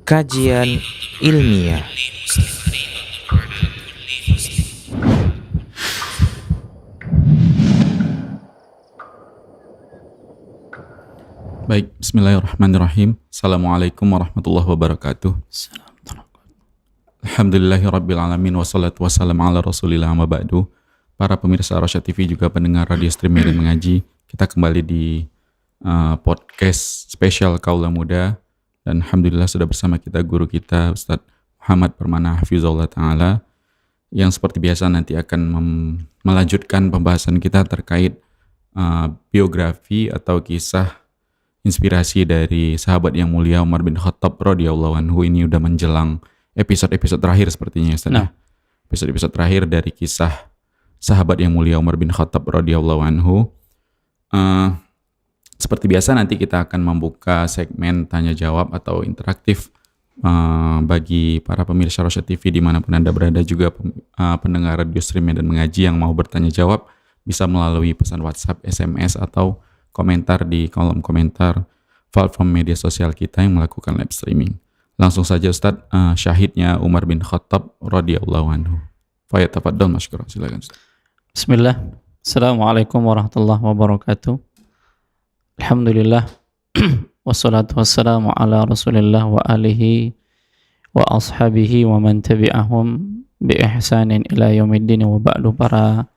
Kajian ilmiah. Baik, bismillahirrahmanirrahim. Assalamualaikum warahmatullahi wabarakatuh. Alhamdulillahirrabbilalamin. Wassalatu wassalamu ala rasulillah amma ba'du. Para pemirsa Rosyad TV juga pendengar radio stream dan mengaji, kita kembali di podcast spesial Kaula Muda. Dan Alhamdulillah sudah bersama kita guru kita Ustadz Muhammad Permana Hafizahullah Ta'ala, yang seperti biasa nanti akan melanjutkan pembahasan kita terkait biografi atau kisah inspirasi dari sahabat yang mulia Umar bin Khattab radhiyallahu anhu. Ini udah menjelang episode-episode terakhir sepertinya, Ustaz. Episode-episode terakhir dari kisah sahabat yang mulia Umar bin Khattab radhiyallahu anhu. Seperti biasa nanti kita akan membuka segmen tanya jawab atau interaktif bagi para pemirsa Rosyad TV dimanapun Anda berada, juga pendengar radio stream dan mengaji yang mau bertanya jawab bisa melalui pesan WhatsApp, SMS atau komentar di kolom komentar platform media sosial kita yang melakukan live streaming. Langsung saja Ustadz, syahidnya Umar bin Khattab radhiyallahu anhu. Fayatafaddal masykuran, silakan Ustadz. Bismillah. Assalamualaikum warahmatullahi wabarakatuh. Alhamdulillah. Wassalatu wassalamu ala rasulillah wa alihi wa ashabihi wa man tabi'ahum bi ihsanin ila yaumiddin wa ba'du. Para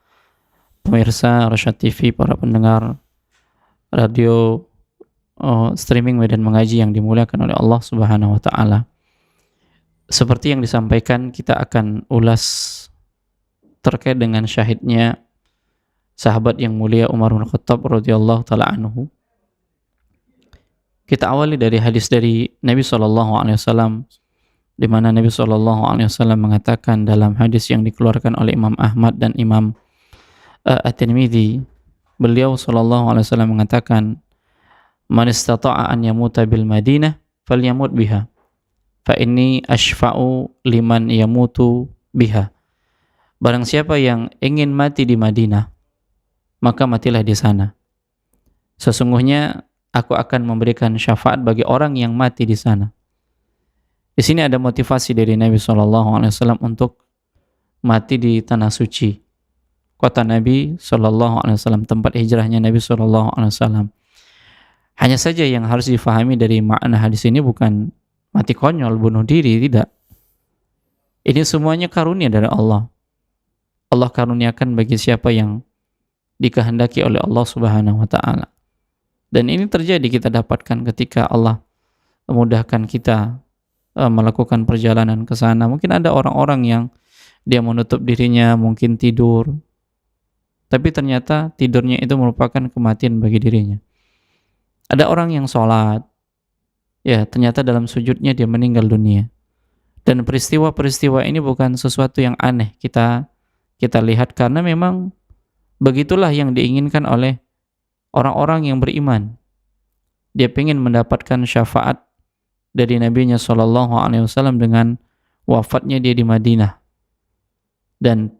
pemirsa Rosyad TV, para pendengar radio streaming Medan Mengaji yang dimuliakan oleh Allah Subhanahu wa Ta'ala. Seperti yang disampaikan, kita akan ulas terkait dengan syahidnya sahabat yang mulia Umar bin Khattab radhiyallahu ta'ala anhu. Kita awali dari hadis dari Nabi SAW, di mana Nabi SAW mengatakan dalam hadis yang dikeluarkan oleh Imam Ahmad dan Imam At-Tirmidzi, beliau SAW mengatakan, "Man istata'a an yamuta bil Madinah falyamut biha, fa inni ashfa'u liman yamutu biha." Barang siapa yang ingin mati di Madinah, maka matilah di sana. Sesungguhnya aku akan memberikan syafaat bagi orang yang mati di sana. Di sini ada motivasi dari Nabi SAW untuk mati di tanah suci, kota Nabi SAW, tempat hijrahnya Nabi SAW. Hanya saja yang harus difahami dari makna hadis ini bukan mati konyol, bunuh diri, tidak. Ini semuanya karunia dari Allah. Allah karuniakan bagi siapa yang dikehendaki oleh Allah Subhanahu wa Ta'ala. Dan ini terjadi, kita dapatkan ketika Allah memudahkan kita melakukan perjalanan ke sana. Mungkin ada orang-orang yang dia menutup dirinya, mungkin tidur, tapi ternyata tidurnya itu merupakan kematian bagi dirinya. Ada orang yang sholat, ya ternyata dalam sujudnya dia meninggal dunia. Dan peristiwa-peristiwa ini bukan sesuatu yang aneh kita lihat, karena memang begitulah yang diinginkan oleh orang-orang yang beriman. Dia ingin mendapatkan syafaat dari Nabi-Nya SAW dengan wafatnya dia di Madinah. Dan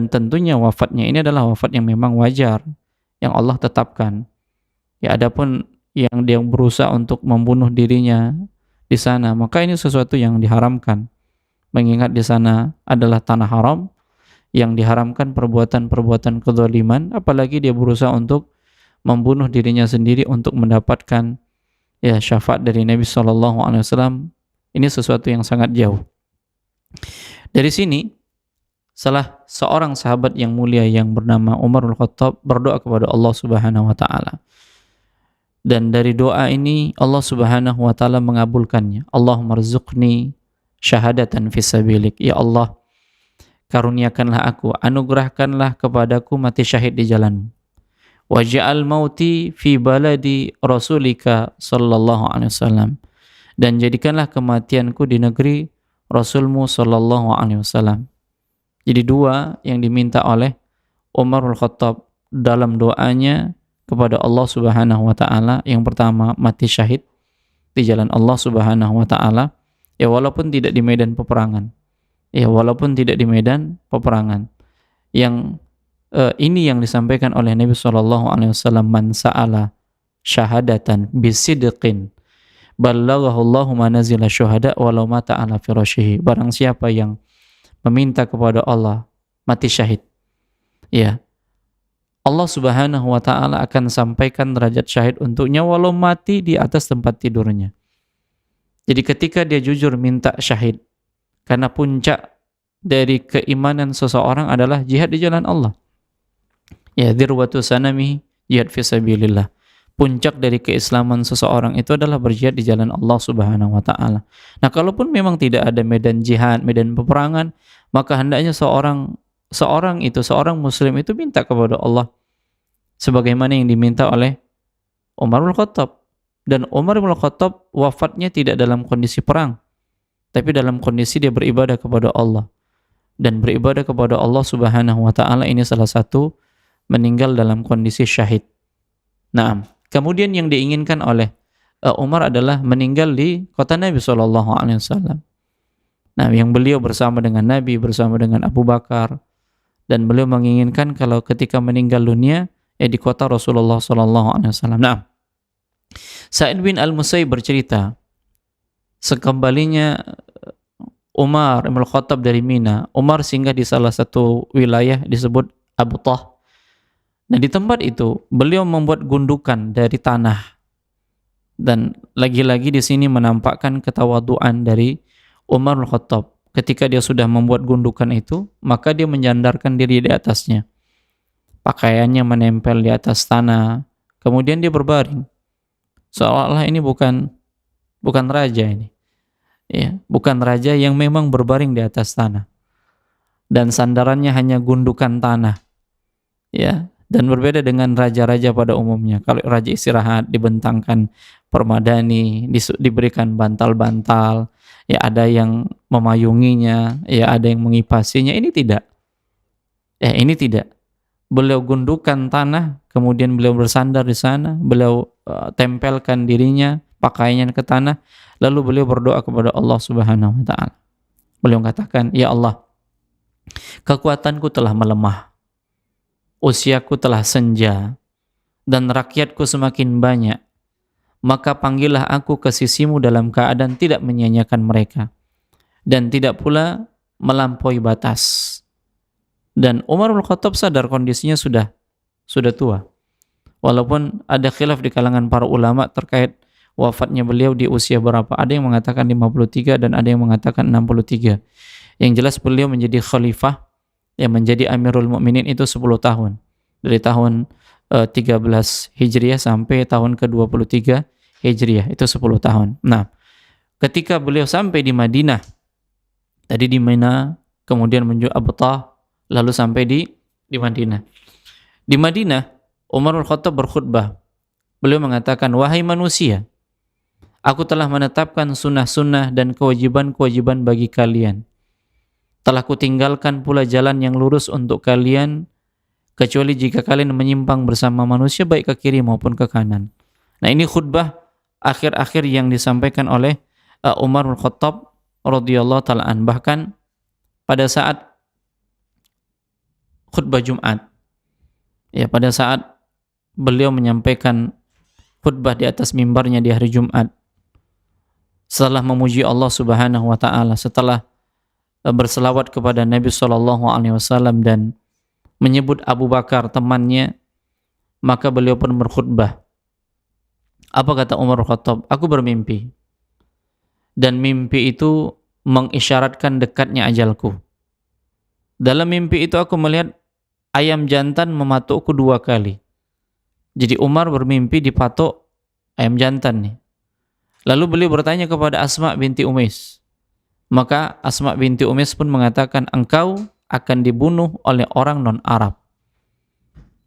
tentunya wafatnya ini adalah wafat yang memang wajar, yang Allah tetapkan. Ya, adapun yang dia berusaha untuk membunuh dirinya di sana, maka ini sesuatu yang diharamkan. Mengingat di sana adalah tanah haram, yang diharamkan perbuatan-perbuatan kezaliman, apalagi dia berusaha untuk membunuh dirinya sendiri untuk mendapatkan syafaat dari Nabi SAW. Ini sesuatu yang sangat jauh. Dari sini, salah seorang sahabat yang mulia yang bernama Umar bin Khattab berdoa kepada Allah Subhanahu wa Ta'ala. Dan dari doa ini Allah Subhanahu wa Ta'ala mengabulkannya. Allahumma rzuqni syahadatan fisabilik. Ya Allah, karuniakanlah aku, anugerahkanlah kepadaku mati syahid di jalanmu. Waj'al mauti fi baladi rasulika sallallahu alaihi wasallam. Dan jadikanlah kematianku di negeri Rasulmu sallallahu alaihi wasallam. Jadi dua yang diminta oleh Umar bin Khattab dalam doanya kepada Allah Subhanahu wa Ta'ala. Yang pertama, mati syahid di jalan Allah Subhanahu wa Ta'ala, ya walaupun tidak di medan peperangan. Yang ini yang disampaikan oleh Nabi SAW, man sa'ala syahadatan bisidqin, Ballaghahullahu manazila syuhada walau mata ala firasyihi. Barang siapa yang meminta kepada Allah mati syahid, ya, Allah Subhanahu wa taala akan sampaikan derajat syahid untuknya walau mati di atas tempat tidurnya. Jadi ketika dia jujur minta syahid, karena puncak dari keimanan seseorang adalah jihad di jalan Allah. Ya, dirwatu sanamihi jihad fi sabilillah. Puncak dari keislaman seseorang itu adalah berjihad di jalan Allah Subhanahu wa taala. Nah, kalaupun memang tidak ada medan jihad, medan peperangan, maka hendaknya seorang muslim itu minta kepada Allah sebagaimana yang diminta oleh Umar bin Khattab. Dan Umar bin Khattab wafatnya tidak dalam kondisi perang, tapi dalam kondisi dia beribadah kepada Allah. Dan beribadah kepada Allah Subhanahu wa taala ini salah satu meninggal dalam kondisi syahid. Nah, kemudian yang diinginkan oleh Umar adalah meninggal di kota Nabi SAW. Nah, yang beliau bersama dengan Nabi, bersama dengan Abu Bakar, dan beliau menginginkan kalau ketika meninggal dunia ya di kota Rasulullah SAW. Nah, Sa'id bin Al-Musayyib bercerita, sekembalinya Umar bin Khattab dari Mina, Umar singgah di salah satu wilayah disebut Abu Tah. Nah, di tempat itu beliau membuat gundukan dari tanah. Dan lagi-lagi di sini menampakkan ketawaduan dari Umar bin Khattab. Ketika dia sudah membuat gundukan itu, maka dia menjandarkan diri di atasnya. Pakaiannya menempel di atas tanah. Kemudian dia berbaring. Seolah-olah ini bukan raja ini. Ya, bukan raja yang memang berbaring di atas tanah. Dan sandarannya hanya gundukan tanah. Ya, dan berbeda dengan raja-raja pada umumnya. Kalau raja istirahat dibentangkan permadani, diberikan bantal-bantal, ya ada yang memayunginya, ya ada yang mengipasinya. Ini tidak. Ya, ini tidak. Beliau gundukan tanah, kemudian beliau bersandar di sana, beliau tempelkan dirinya, pakaiannya ke tanah, lalu beliau berdoa kepada Allah Subhanahu wa taala. Beliau katakan, "Ya Allah, kekuatanku telah melemah. Usiaku telah senja dan rakyatku semakin banyak. Maka panggillah aku ke sisimu dalam keadaan tidak menyia-nyiakan mereka dan tidak pula melampaui batas." Dan Umar bin Khattab sadar kondisinya sudah tua. Walaupun ada khilaf di kalangan para ulama terkait wafatnya beliau di usia berapa. Ada yang mengatakan 53 dan ada yang mengatakan 63. Yang jelas beliau menjadi khalifah, yang menjadi Amirul Mukminin itu 10 tahun. Dari tahun 13 Hijriah sampai tahun ke-23 Hijriah, itu 10 tahun. Nah, ketika beliau sampai di Madinah, tadi di Mina, kemudian menuju Abu Tah, lalu sampai di Madinah. Di Madinah, Umar bin Khattab berkhutbah. Beliau mengatakan, "Wahai manusia, aku telah menetapkan sunnah-sunnah dan kewajiban-kewajiban bagi kalian. Telah kutinggalkan pula jalan yang lurus untuk kalian, kecuali jika kalian menyimpang bersama manusia baik ke kiri maupun ke kanan." Nah, ini khutbah akhir-akhir yang disampaikan oleh Umar bin Khattab radhiyallahu ta'ala an. Bahkan pada saat khutbah Jumat, ya pada saat beliau menyampaikan khutbah di atas mimbarnya di hari Jumat, setelah memuji Allah Subhanahu wa taala, setelah berselawat kepada Nabi SAW dan menyebut Abu Bakar temannya, maka beliau pun berkhutbah. Apa kata Umar bin Khattab? "Aku bermimpi, dan mimpi itu mengisyaratkan dekatnya ajalku. Dalam mimpi itu aku melihat ayam jantan mematukku 2 kali." Jadi Umar bermimpi dipatuk ayam jantan nih. Lalu beliau bertanya kepada Asma binti Umais. Maka Asma binti Umais pun mengatakan, "Engkau akan dibunuh oleh orang non-Arab."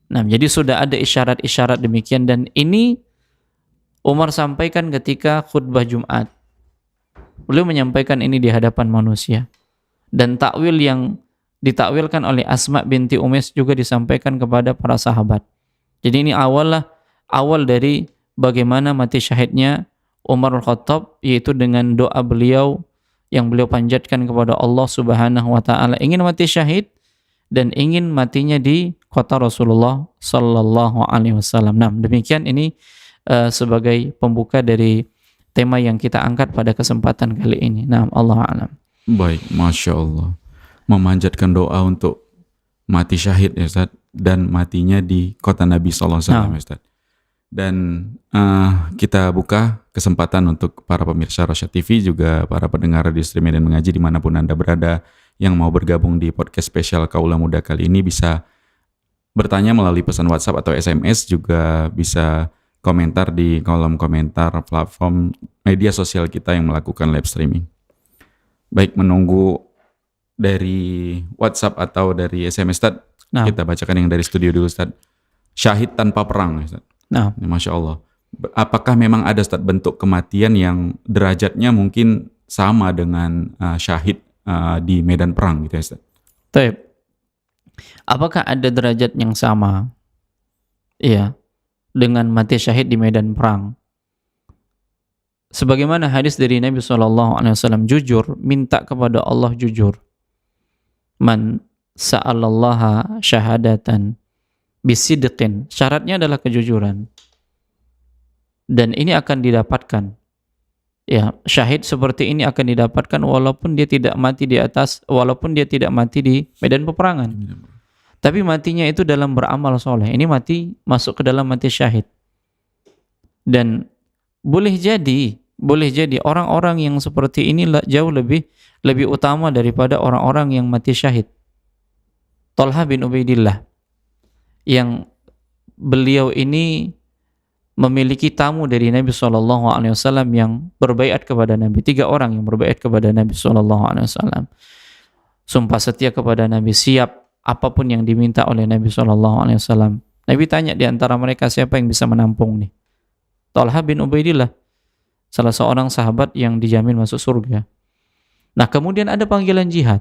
Nah, jadi sudah ada isyarat-isyarat demikian, dan ini Umar sampaikan ketika khutbah Jumat. Beliau menyampaikan ini di hadapan manusia. Dan takwil yang ditakwilkan oleh Asma binti Umais juga disampaikan kepada para sahabat. Jadi ini awal dari bagaimana mati syahidnya Umar bin Khattab, yaitu dengan doa beliau yang beliau panjatkan kepada Allah Subhanahu wa taala, ingin mati syahid dan ingin matinya di kota Rasulullah sallallahu alaihi wasallam. Nah, demikian ini sebagai pembuka dari tema yang kita angkat pada kesempatan kali ini. Nah, Allah a'lam. Baik, Masya Allah. Memanjatkan doa untuk mati syahid ya Ustaz, dan matinya di kota Nabi SAW ya Ustaz. Dan kita buka kesempatan untuk para pemirsa Rosyad TV, juga para pendengar Radio Stream Medan Mengaji dimanapun Anda berada, yang mau bergabung di podcast spesial Kaula Muda kali ini bisa bertanya melalui pesan WhatsApp atau SMS, juga bisa komentar di kolom komentar platform media sosial kita yang melakukan live streaming. Baik, menunggu dari WhatsApp atau dari SMS Ustaz, kita bacakan yang dari studio dulu Ustaz. Syahid tanpa perang Ustaz. Nah, Masya Allah. Apakah memang ada Ustaz bentuk kematian yang derajatnya mungkin sama dengan syahid di medan perang gitu ya Ustaz? Taib. Apakah ada derajat yang sama? Iya, dengan mati syahid di medan perang. Sebagaimana hadis dari Nabi SAW, jujur, minta kepada Allah jujur. Man sa'alallaha syahadatan bisidqin. Syaratnya adalah kejujuran. Dan ini akan didapatkan. Ya, syahid seperti ini akan didapatkan walaupun dia tidak mati di medan peperangan. Tapi matinya itu dalam beramal soleh. Ini mati masuk ke dalam mati syahid. Dan boleh jadi orang-orang yang seperti ini jauh lebih utama daripada orang-orang yang mati syahid. Thalhah bin Ubaidillah, yang beliau ini memiliki tamu dari Nabi SAW yang berbaiat kepada Nabi. 3 orang yang berbaiat kepada Nabi SAW. Sumpah setia kepada Nabi, siap apapun yang diminta oleh Nabi SAW. Nabi tanya di antara mereka, siapa yang bisa menampung nih? Thalhah bin Ubaidillah, salah seorang sahabat yang dijamin masuk surga. Nah, kemudian ada panggilan jihad.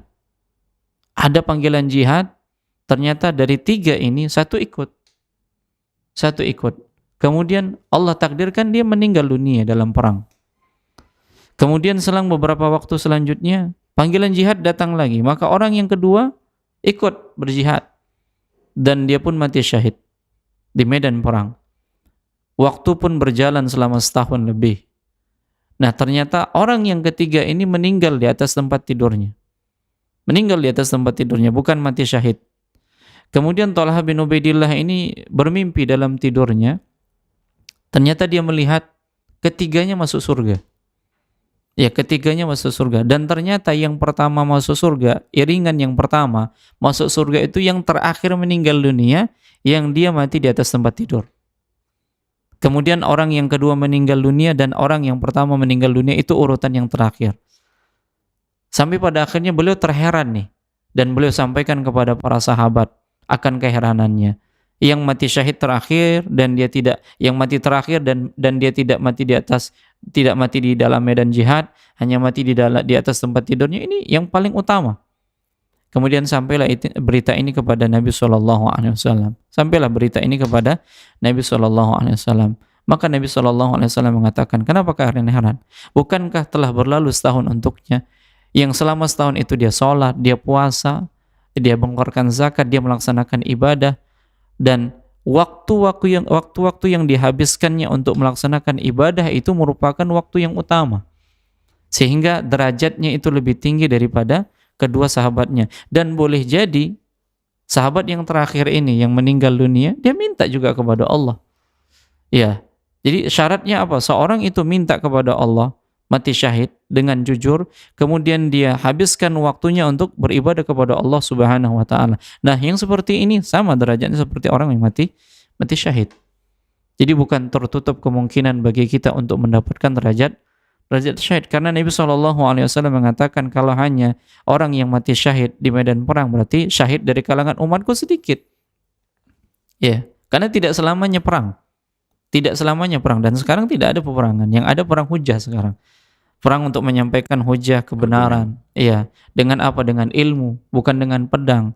Ternyata dari 3 ini satu ikut. Kemudian Allah takdirkan dia meninggal dunia dalam perang. Kemudian selang beberapa waktu selanjutnya panggilan jihad datang lagi, maka orang yang kedua ikut berjihad dan dia pun mati syahid di medan perang. Waktu pun berjalan selama setahun lebih. Nah, ternyata orang yang ketiga ini meninggal di atas tempat tidurnya. Bukan mati syahid. Kemudian Thalhah bin Ubaidillah ini bermimpi dalam tidurnya. Ternyata dia melihat ketiganya masuk surga. Dan ternyata yang pertama masuk surga, iringan yang pertama masuk surga itu yang terakhir meninggal dunia, yang dia mati di atas tempat tidur. Kemudian orang yang kedua meninggal dunia dan orang yang pertama meninggal dunia itu urutan yang terakhir. Sampai pada akhirnya beliau terheran nih, dan beliau sampaikan kepada para sahabat akan keheranannya. Yang mati syahid terakhir dan dia tidak, yang mati terakhir dan dia tidak mati di dalam medan jihad, hanya mati di atas tempat tidurnya, ini yang paling utama. Kemudian sampailah berita ini kepada Nabi SAW. Maka Nabi SAW mengatakan, kenapakah kalian heran? Bukankah telah berlalu setahun untuknya, yang selama setahun itu dia sholat, dia puasa, dia mengeluarkan zakat, dia melaksanakan ibadah, dan waktu-waktu yang dihabiskannya untuk melaksanakan ibadah itu merupakan waktu yang utama, sehingga derajatnya itu lebih tinggi daripada kedua sahabatnya. Dan boleh jadi sahabat yang terakhir ini yang meninggal dunia, dia minta juga kepada Allah. Ya, jadi syaratnya apa? Seorang itu minta kepada Allah, mati syahid dengan jujur, kemudian dia habiskan waktunya untuk beribadah kepada Allah Subhanahu wa taala. Nah, yang seperti ini sama derajatnya seperti orang yang mati syahid. Jadi bukan tertutup kemungkinan bagi kita untuk mendapatkan derajat syahid, karena Nabi SAW mengatakan kalau hanya orang yang mati syahid di medan perang berarti syahid dari kalangan umatku sedikit. Ya, karena tidak selamanya perang, dan sekarang tidak ada peperangan, yang ada perang hujah sekarang. Perang untuk menyampaikan hujah kebenaran. Iya, dengan apa? Dengan ilmu, bukan dengan pedang.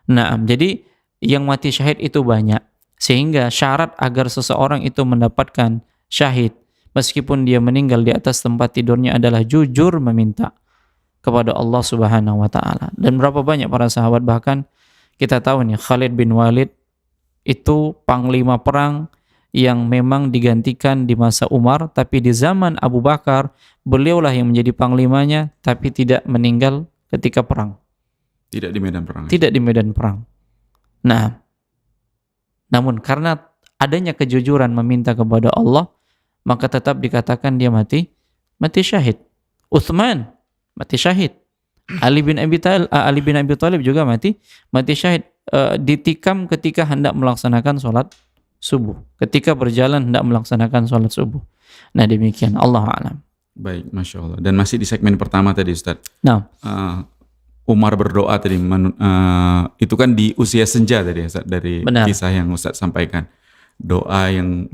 Nah, jadi yang mati syahid itu banyak, sehingga syarat agar seseorang itu mendapatkan syahid meskipun dia meninggal di atas tempat tidurnya adalah jujur meminta kepada Allah Subhanahu wa taala. Dan berapa banyak para sahabat, bahkan kita tahu nih Khalid bin Walid itu panglima perang yang memang digantikan di masa Umar, tapi di zaman Abu Bakar beliaulah yang menjadi panglimanya, tapi tidak meninggal ketika perang, Tidak di medan perang. tidak di medan perang. Nah, namun karena adanya kejujuran meminta kepada Allah, maka tetap dikatakan dia mati syahid. Utsman mati syahid. Ali bin Abi Thalib juga mati syahid, ditikam ketika hendak melaksanakan sholat subuh, ketika berjalan hendak melaksanakan sholat subuh. Nah, demikian, Allah a'lam. Baik, Masya Allah. Dan masih di segmen pertama tadi Ustaz. Nah, Umar berdoa tadi, itu kan di usia senja tadi Ustaz, dari Benar. kisah yang Ustaz sampaikan. Doa yang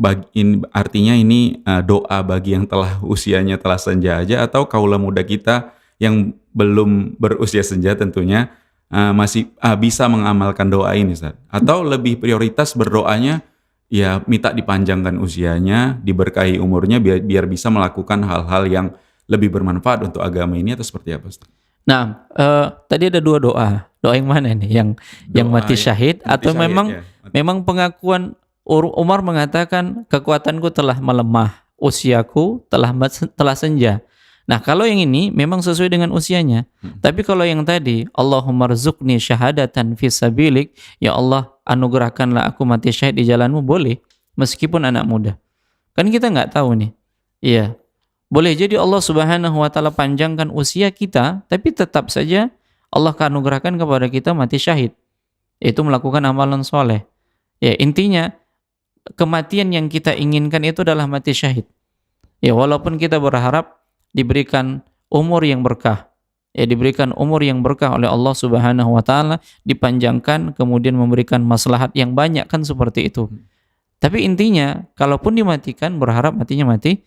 artinya ini doa bagi yang usianya telah senja aja, atau kaula muda kita yang belum berusia senja tentunya masih bisa mengamalkan doa ini Ustaz. Atau lebih prioritas berdoanya ya minta dipanjangkan usianya, diberkahi umurnya biar bisa melakukan hal-hal yang lebih bermanfaat untuk agama ini, atau seperti apa Ustaz? Nah, tadi ada dua doa. Doa yang mana nih? Yang mati syahid, atau syahid, memang ya. memang pengakuan Umar mengatakan kekuatanku telah melemah, usiaku telah senja. Nah, kalau yang ini memang sesuai dengan usianya. Tapi kalau yang tadi, Allahumma rzuqni syahadatan fi sabilik, ya Allah anugerahkanlah aku mati syahid di jalanmu, boleh meskipun anak muda. Kan kita nggak tahu nih. Iya. Boleh jadi Allah Subhanahu wa taala panjangkan usia kita, tapi tetap saja Allah anugerahkan kepada kita mati syahid. Yaitu melakukan amalan soleh. Ya, intinya kematian yang kita inginkan itu adalah mati syahid. Ya, walaupun kita berharap diberikan umur yang berkah, ya diberikan umur yang berkah oleh Allah Subhanahu wa taala, dipanjangkan, kemudian memberikan maslahat yang banyak, kan seperti itu. Tapi intinya kalaupun dimatikan, berharap matinya mati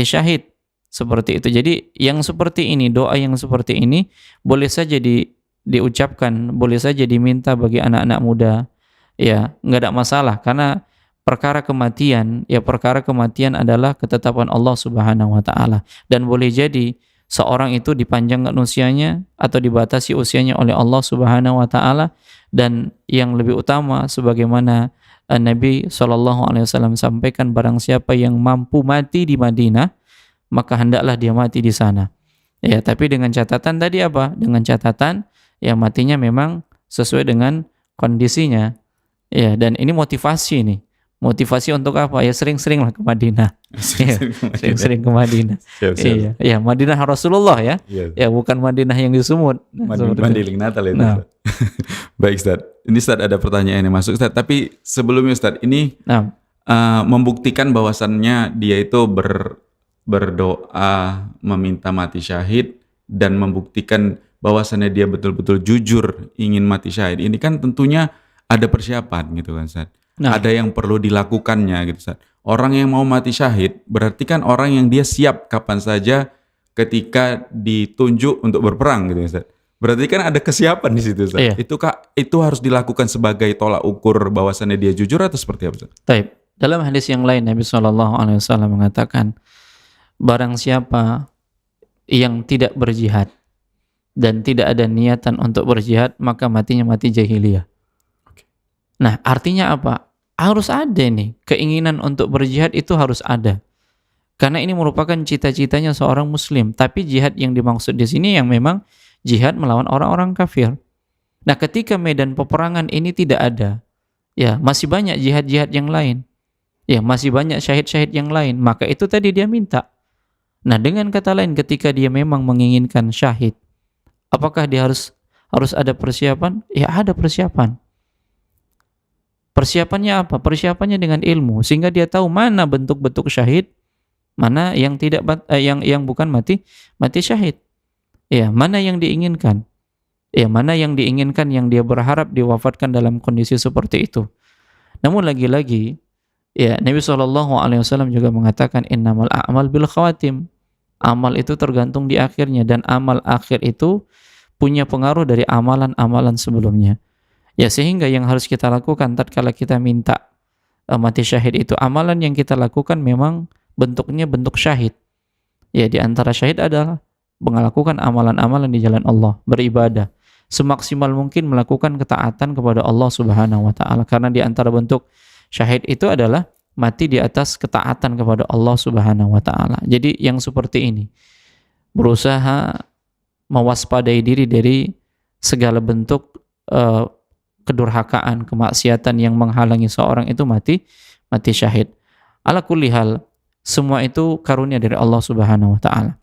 syahid. Seperti itu. Jadi yang seperti ini, doa yang seperti ini boleh saja diucapkan, boleh saja diminta bagi anak-anak muda. Ya, nggak ada masalah, karena perkara kematian adalah ketetapan Allah Subhanahu wa taala, dan boleh jadi seorang itu dipanjangkan usianya atau dibatasi usianya oleh Allah Subhanahu wa taala, dan yang lebih utama sebagaimana Nabi SAW sampaikan, barang siapa yang mampu mati di Madinah, maka hendaklah dia mati di sana. Ya, tapi dengan catatan tadi apa? Dengan catatan ya matinya memang sesuai dengan kondisinya. Ya, dan ini motivasi nih. Motivasi untuk apa? Ya sering-seringlah ke Madinah. Sering-sering ke Madinah. Iya, ya Madinah Rasulullah ya. Ya, bukan Madinah yang di Sumut. Mandiling Natal itu. Nah. Baik Ustaz. Ini Ustaz ada pertanyaan yang masuk Ustaz, tapi sebelumnya Ustaz ini membuktikan bahwasannya dia itu berdoa meminta mati syahid dan membuktikan bahwasannya dia betul-betul jujur ingin mati syahid. Ini kan tentunya ada persiapan gitu kan Ustaz. Ada yang perlu dilakukannya gitu Ustaz. Orang yang mau mati syahid berarti kan orang yang dia siap kapan saja ketika ditunjuk untuk berperang gitu Ustaz. Berarti kan ada kesiapan di situ Ustaz. Iya. Itu harus dilakukan sebagai tolak ukur bahwasannya dia jujur atau seperti apa Ustaz? Taib. Dalam hadis yang lain Nabi SAW mengatakan, barang siapa yang tidak berjihad dan tidak ada niatan untuk berjihad, maka matinya mati jahiliyah. Nah, artinya apa? Harus ada nih, keinginan untuk berjihad itu harus ada. Karena ini merupakan cita-citanya seorang muslim. Tapi jihad yang dimaksud di sini yang memang jihad melawan orang-orang kafir. Nah, ketika medan peperangan ini tidak ada, ya masih banyak jihad-jihad yang lain. Ya, masih banyak syahid-syahid yang lain. Maka itu tadi dia minta. Nah, dengan kata lain, ketika dia memang menginginkan syahid, apakah dia harus ada persiapan? Ya, ada persiapan. Persiapannya apa? Persiapannya dengan ilmu, sehingga dia tahu mana bentuk-bentuk syahid, mana yang tidak yang bukan mati syahid. Ya, mana yang diinginkan. Ya, mana yang diinginkan yang dia berharap diwafatkan dalam kondisi seperti itu. Namun lagi-lagi ya, Nabi SAW juga mengatakan innamal a'mal bil khawatim. Amal itu tergantung di akhirnya, dan amal akhir itu punya pengaruh dari amalan-amalan sebelumnya. Ya, sehingga yang harus kita lakukan tatkala kita minta mati syahid itu, amalan yang kita lakukan memang bentuknya bentuk syahid. Ya, di antara syahid adalah melakukan amalan-amalan di jalan Allah, beribadah semaksimal mungkin, melakukan ketaatan kepada Allah Subhanahu wa taala. Karena di antara bentuk syahid itu adalah mati di atas ketaatan kepada Allah Subhanahu wa taala. Jadi yang seperti ini berusaha mewaspadai diri dari segala bentuk kedurhakaan, kemaksiatan yang menghalangi seorang itu mati syahid. Ala kulli hal, semua itu karunia dari Allah Subhanahu wa taala.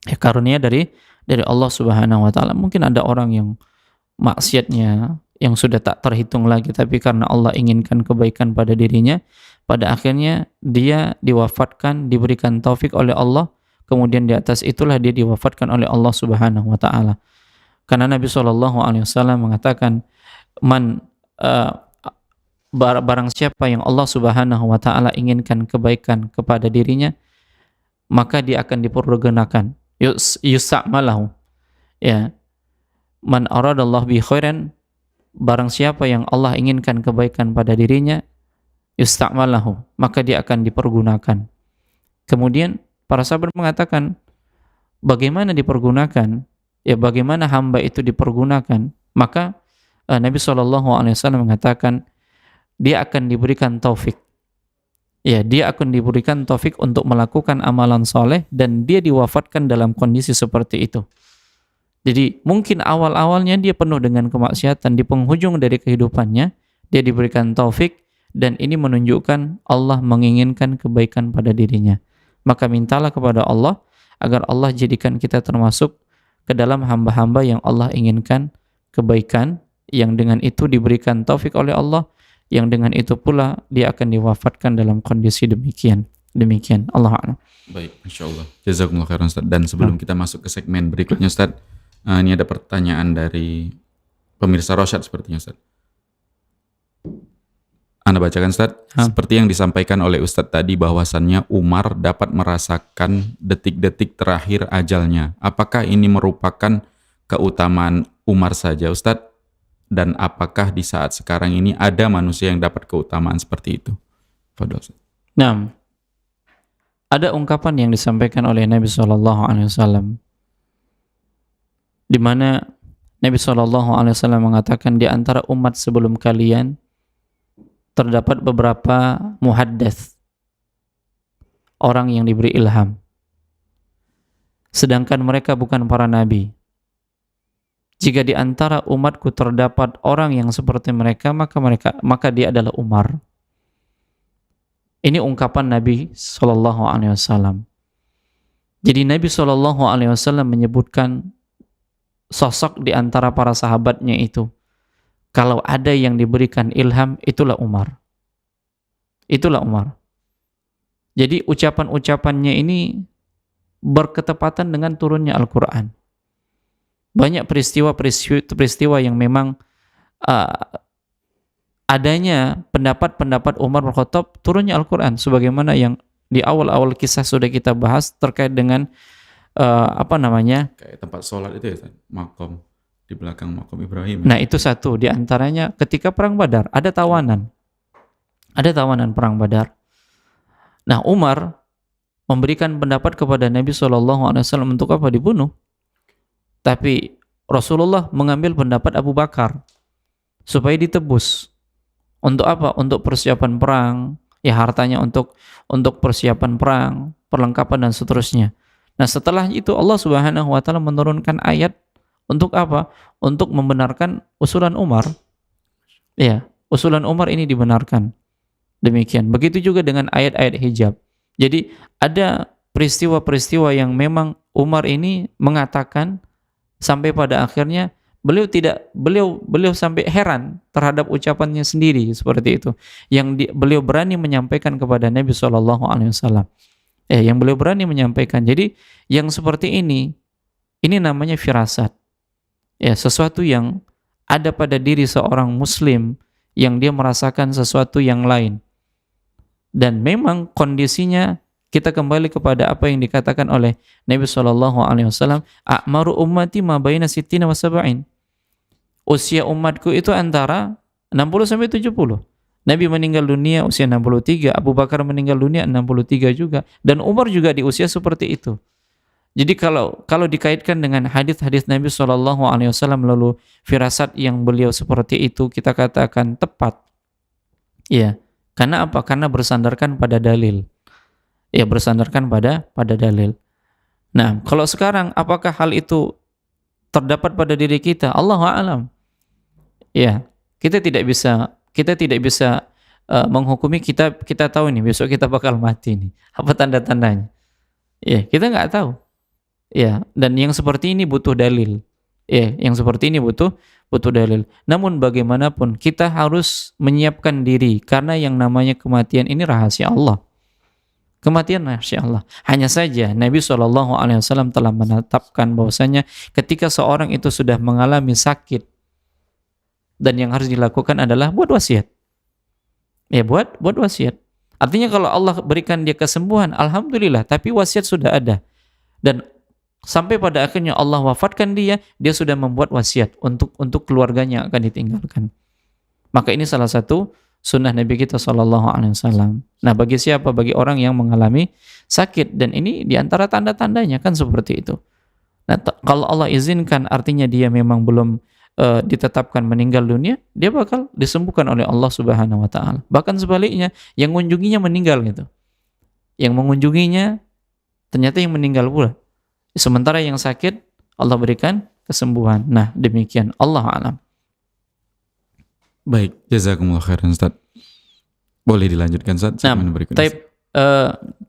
Ya, karunia dari Allah Subhanahu wa taala. Mungkin ada orang yang maksiatnya yang sudah tak terhitung lagi, tapi karena Allah inginkan kebaikan pada dirinya, pada akhirnya dia diwafatkan, diberikan taufik oleh Allah, kemudian di atas itulah dia diwafatkan oleh Allah Subhanahu wa taala. Karena Nabi SAW mengatakan, barang siapa yang Allah Subhanahu wa taala inginkan kebaikan kepada dirinya, maka dia akan dipergunakan, yusa'malahu. Ya. Man aradallahu bi khairan, barang siapa yang Allah inginkan kebaikan pada dirinya, yusta'malahu, maka dia akan dipergunakan. Kemudian para sahabat mengatakan, bagaimana dipergunakan? Ya, bagaimana hamba itu dipergunakan? Maka Nabi SAW mengatakan, dia akan diberikan taufik. Ya, dia akan diberikan taufik untuk melakukan amalan soleh, dan dia diwafatkan dalam kondisi seperti itu. Jadi mungkin awal-awalnya dia penuh dengan kemaksiatan, di penghujung dari kehidupannya dia diberikan taufik, dan ini menunjukkan Allah menginginkan kebaikan pada dirinya. Maka mintalah kepada Allah agar Allah jadikan kita termasuk ke dalam hamba-hamba yang Allah inginkan kebaikan, yang dengan itu diberikan taufik oleh Allah, yang dengan itu pula dia akan diwafatkan dalam kondisi demikian. Allah a'lam. Baik, Masya Allah. Jazakumullah khairan Ustaz. Dan sebelum kita masuk ke segmen berikutnya Ustaz, ini ada pertanyaan dari pemirsa Rosyad sepertinya Ustaz. Anda bacakan Ustaz. Seperti yang disampaikan oleh Ustaz tadi, bahwasannya Umar dapat merasakan detik-detik terakhir ajalnya. Apakah ini merupakan keutamaan Umar saja Ustaz? Dan apakah di saat sekarang ini ada manusia yang dapat keutamaan seperti itu? Fadhol Ustaz. Nah, ada ungkapan yang disampaikan oleh Nabi SAW, di mana Nabi SAW mengatakan, di antara umat sebelum kalian terdapat beberapa muhaddats, orang yang diberi ilham, sedangkan mereka bukan para nabi. Jika di antara umatku terdapat orang yang seperti mereka, maka dia adalah Umar. Ini ungkapan Nabi SAW. Jadi Nabi SAW menyebutkan sosok di antara para sahabatnya itu, kalau ada yang diberikan ilham, itulah Umar. Itulah Umar. Jadi ucapan-ucapannya ini berketepatan dengan turunnya Al-Quran. Banyak peristiwa yang memang adanya pendapat-pendapat Umar bin Khattab, turunnya Al-Quran, sebagaimana yang di awal-awal kisah sudah kita bahas terkait dengan kayak tempat sholat itu ya, makom di belakang makom Ibrahim. Nah, itu satu di antaranya ketika perang Badar, ada tawanan perang Badar. Nah, Umar memberikan pendapat kepada Nabi SAW untuk apa? Dibunuh. Tapi Rasulullah mengambil pendapat Abu Bakar supaya ditebus. Untuk apa? Untuk persiapan perang, ya, hartanya untuk persiapan perang, perlengkapan dan seterusnya. Nah, setelah itu Allah Subhanahu wa taala menurunkan ayat untuk apa? Untuk membenarkan usulan Umar. Ya, usulan Umar ini dibenarkan. Demikian. Begitu juga dengan ayat-ayat hijab. Jadi ada peristiwa-peristiwa yang memang Umar ini mengatakan, sampai pada akhirnya beliau sampai heran terhadap ucapannya sendiri seperti itu, yang beliau berani menyampaikan kepada Nabi SAW. Yang beliau berani menyampaikan. Jadi yang seperti ini namanya firasat. Ya, sesuatu yang ada pada diri seorang muslim yang dia merasakan sesuatu yang lain. Dan memang kondisinya kita kembali kepada apa yang dikatakan oleh Nabi SAW, a'maru ummati ma baina sittina wa sab'in. Usia umatku itu antara 60 sampai 70. Nabi meninggal dunia usia 63, Abu Bakar meninggal dunia 63 juga, dan Umar juga di usia seperti itu. Jadi kalau dikaitkan dengan hadis-hadis Nabi SAW, lalu firasat yang beliau seperti itu kita katakan tepat. Ya, Karena apa? Karena bersandarkan pada dalil. Ya, bersandarkan pada dalil. Nah, kalau sekarang apakah hal itu terdapat pada diri kita? Allahu a'lam. Ya, kita tidak bisa menghukumi. Kita tahu nih besok kita bakal mati nih. Apa tanda-tandanya? Ya, kita nggak tahu. Ya, dan yang seperti ini butuh dalil. Ya, yang seperti ini butuh dalil. Namun bagaimanapun kita harus menyiapkan diri karena yang namanya kematian ini rahasia Allah. Kematian rahasia Allah. Hanya saja Nabi SAW telah menetapkan bahwasanya ketika seorang itu sudah mengalami sakit dan yang harus dilakukan adalah buat wasiat. Ya, buat wasiat. Artinya kalau Allah berikan dia kesembuhan, alhamdulillah, tapi wasiat sudah ada. Dan sampai pada akhirnya Allah wafatkan dia sudah membuat wasiat untuk keluarganya yang akan ditinggalkan. Maka ini salah satu sunnah Nabi kita SAW. Nah, bagi siapa? Bagi orang yang mengalami sakit, dan ini diantara tanda-tandanya kan seperti itu. Nah, kalau Allah izinkan, artinya dia memang belum ditetapkan meninggal dunia, dia bakal disembuhkan oleh Allah Subhanahu Wa Taala. Bahkan sebaliknya, yang mengunjunginya meninggal gitu, yang mengunjunginya ternyata yang meninggal pula. Sementara yang sakit Allah berikan kesembuhan. Nah, demikian. Allah a'lam. Baik, jazakumullah khairan Ustaz. Boleh dilanjutkan Ustaz? Nah,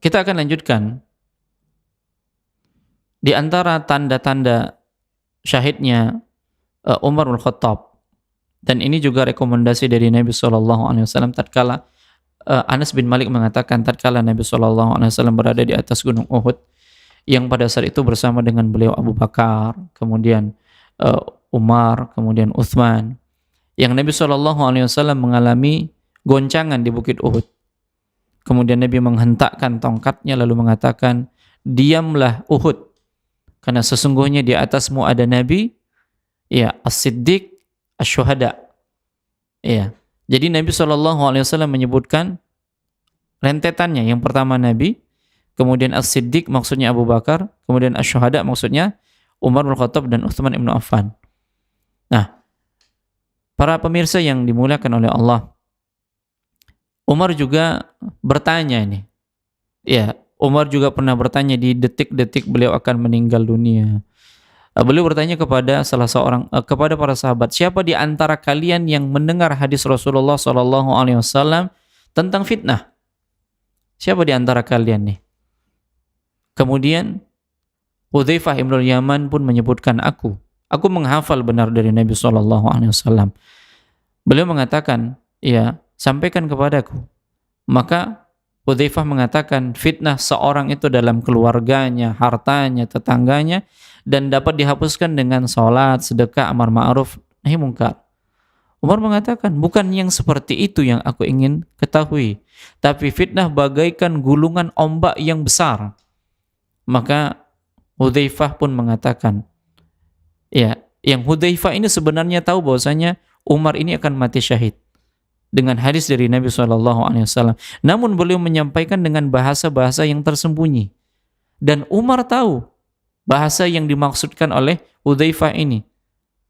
kita akan lanjutkan. Di antara tanda-tanda syahidnya Umar bin Khattab, dan ini juga rekomendasi dari Nabi SAW tatkala Anas bin Malik mengatakan tatkala Nabi SAW berada di atas gunung Uhud, yang pada saat itu bersama dengan beliau Abu Bakar, kemudian Umar, kemudian Uthman, yang Nabi SAW mengalami goncangan di bukit Uhud. Kemudian Nabi menghentakkan tongkatnya lalu mengatakan, diamlah Uhud, karena sesungguhnya di atasmu ada Nabi, ya, as-siddiq, asy-syuhada. Ya. Jadi Nabi SAW menyebutkan rentetannya. Yang pertama Nabi, kemudian as-siddiq maksudnya Abu Bakar, kemudian asy-syuhada maksudnya Umar bin Khattab dan Utsman bin Affan. Nah, para pemirsa yang dimuliakan oleh Allah, Umar juga bertanya ini. Ya, Umar juga pernah bertanya di detik-detik beliau akan meninggal dunia. Beliau bertanya kepada kepada para sahabat, siapa di antara kalian yang mendengar hadis Rasulullah SAW tentang fitnah? Siapa di antara kalian nih? Kemudian Hudzaifah ibn Yaman pun menyebutkan, aku menghafal benar dari Nabi SAW. Beliau mengatakan, ya, sampaikan kepadaku. Maka Hudzaifah mengatakan, fitnah seorang itu dalam keluarganya, hartanya, tetangganya, dan dapat dihapuskan dengan salat, sedekah, amar ma'ruf, nahi mungkar. Umar mengatakan, bukan yang seperti itu yang aku ingin ketahui, tapi fitnah bagaikan gulungan ombak yang besar. Maka Hudzaifah pun mengatakan, ya, yang Hudzaifah ini sebenarnya tahu bahwasanya Umar ini akan mati syahid dengan hadis dari Nabi SAW. Namun beliau menyampaikan dengan bahasa-bahasa yang tersembunyi. Dan Umar tahu bahasa yang dimaksudkan oleh Hudzaifah ini.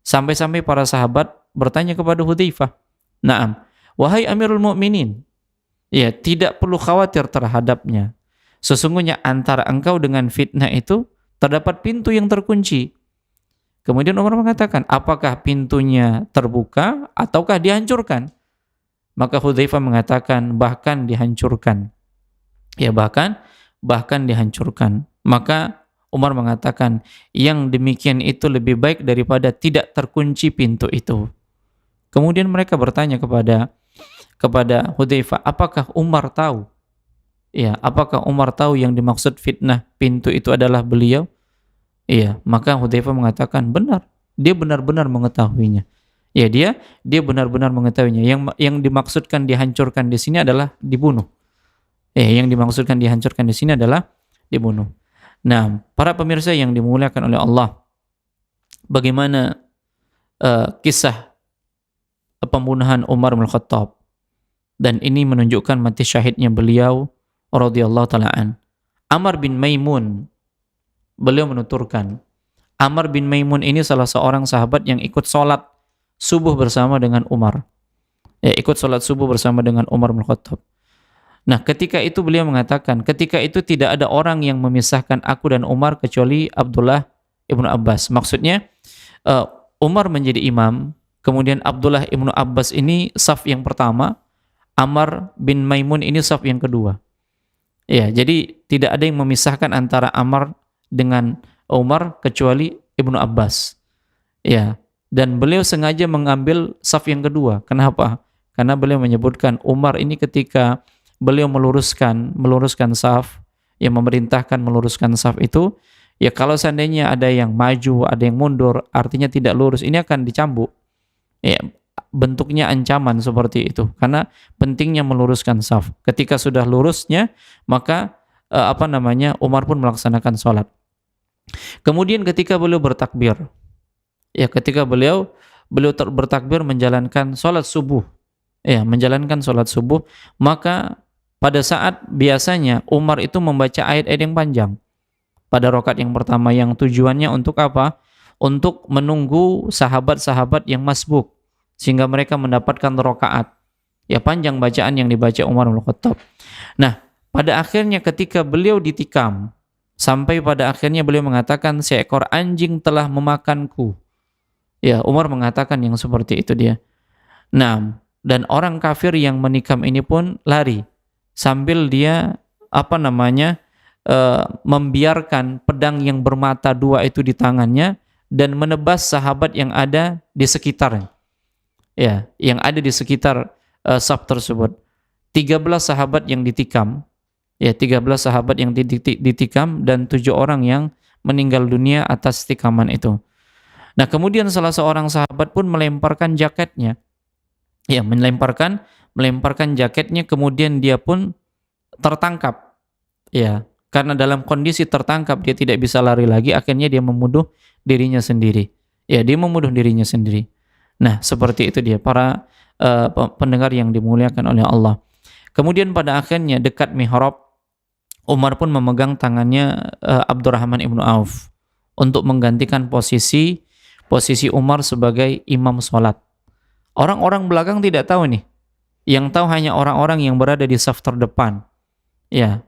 Sampai-sampai para sahabat bertanya kepada Hudzaifah, "Na'am, wahai Amirul Mukminin, ya, tidak perlu khawatir terhadapnya. Sesungguhnya antara engkau dengan fitnah itu terdapat pintu yang terkunci." Kemudian Umar mengatakan, apakah pintunya terbuka ataukah dihancurkan? Maka Hudzaifah mengatakan, bahkan dihancurkan. Ya, bahkan dihancurkan. Maka Umar mengatakan, yang demikian itu lebih baik daripada tidak terkunci pintu itu. Kemudian mereka bertanya kepada Hudzaifah, apakah Umar tahu? Ya, apakah Umar tahu yang dimaksud fitnah pintu itu adalah beliau? Iya, maka Hudzaifah mengatakan benar, dia benar-benar mengetahuinya. Ya, dia benar-benar mengetahuinya. Yang dimaksudkan dihancurkan di sini adalah dibunuh. Yang dimaksudkan dihancurkan di sini adalah dibunuh. Nah, para pemirsa yang dimuliakan oleh Allah, bagaimana kisah pembunuhan Umar bin Khattab, dan ini menunjukkan mati syahidnya beliau radhiyallahu taala an. Amr bin Maimun, beliau menuturkan, Amr bin Maimun ini salah seorang sahabat yang ikut sholat subuh bersama dengan Umar. Ikut sholat subuh bersama dengan Umar bin Khattab. Nah, ketika itu beliau mengatakan, ketika itu tidak ada orang yang memisahkan aku dan Umar kecuali Abdullah ibnu Abbas. Maksudnya Umar menjadi imam, kemudian Abdullah ibnu Abbas ini saf yang pertama, Amr bin Maimun ini saf yang kedua. Ya, jadi tidak ada yang memisahkan antara Amr dengan Umar kecuali Ibnu Abbas. Ya, dan beliau sengaja mengambil saf yang kedua. Kenapa? Karena beliau menyebutkan Umar ini ketika beliau meluruskan saf, yang memerintahkan meluruskan saf itu, ya kalau seandainya ada yang maju, ada yang mundur, artinya tidak lurus, ini akan dicambuk. Ya, bentuknya ancaman seperti itu, karena pentingnya meluruskan saf. Ketika sudah lurusnya, maka Umar pun melaksanakan sholat. Kemudian ketika beliau bertakbir, ya ketika beliau bertakbir menjalankan sholat subuh, maka pada saat biasanya Umar itu membaca ayat-ayat yang panjang pada rakaat yang pertama, yang tujuannya untuk apa? Untuk menunggu sahabat-sahabat yang masbuk, sehingga mereka mendapatkan rakaat. Ya, panjang bacaan yang dibaca Umar bin Khattab. Nah, pada akhirnya ketika beliau ditikam, sampai pada akhirnya beliau mengatakan, seekor anjing telah memakanku. Ya, Umar mengatakan yang seperti itu dia. Nah, dan orang kafir yang menikam ini pun lari, sambil dia membiarkan pedang yang bermata dua itu di tangannya, dan menebas sahabat yang ada di sekitarnya. Ya, yang ada di sekitar saf tersebut. 13 sahabat yang ditikam, ya 13 sahabat yang ditikam dan 7 orang yang meninggal dunia atas tikaman itu. Nah, kemudian salah seorang sahabat pun melemparkan jaketnya. Ya, melemparkan jaketnya, kemudian dia pun tertangkap. Ya, karena dalam kondisi tertangkap dia tidak bisa lari lagi, akhirnya dia membunuh dirinya sendiri. Ya, dia membunuh dirinya sendiri. Nah, seperti itu dia para pendengar yang dimuliakan oleh Allah. Kemudian pada akhirnya dekat mihrab, Umar pun memegang tangannya Abdurrahman ibnu Auf untuk menggantikan posisi Umar sebagai imam sholat. Orang-orang belakang tidak tahu nih. Yang tahu hanya orang-orang yang berada di saf terdepan. Ya,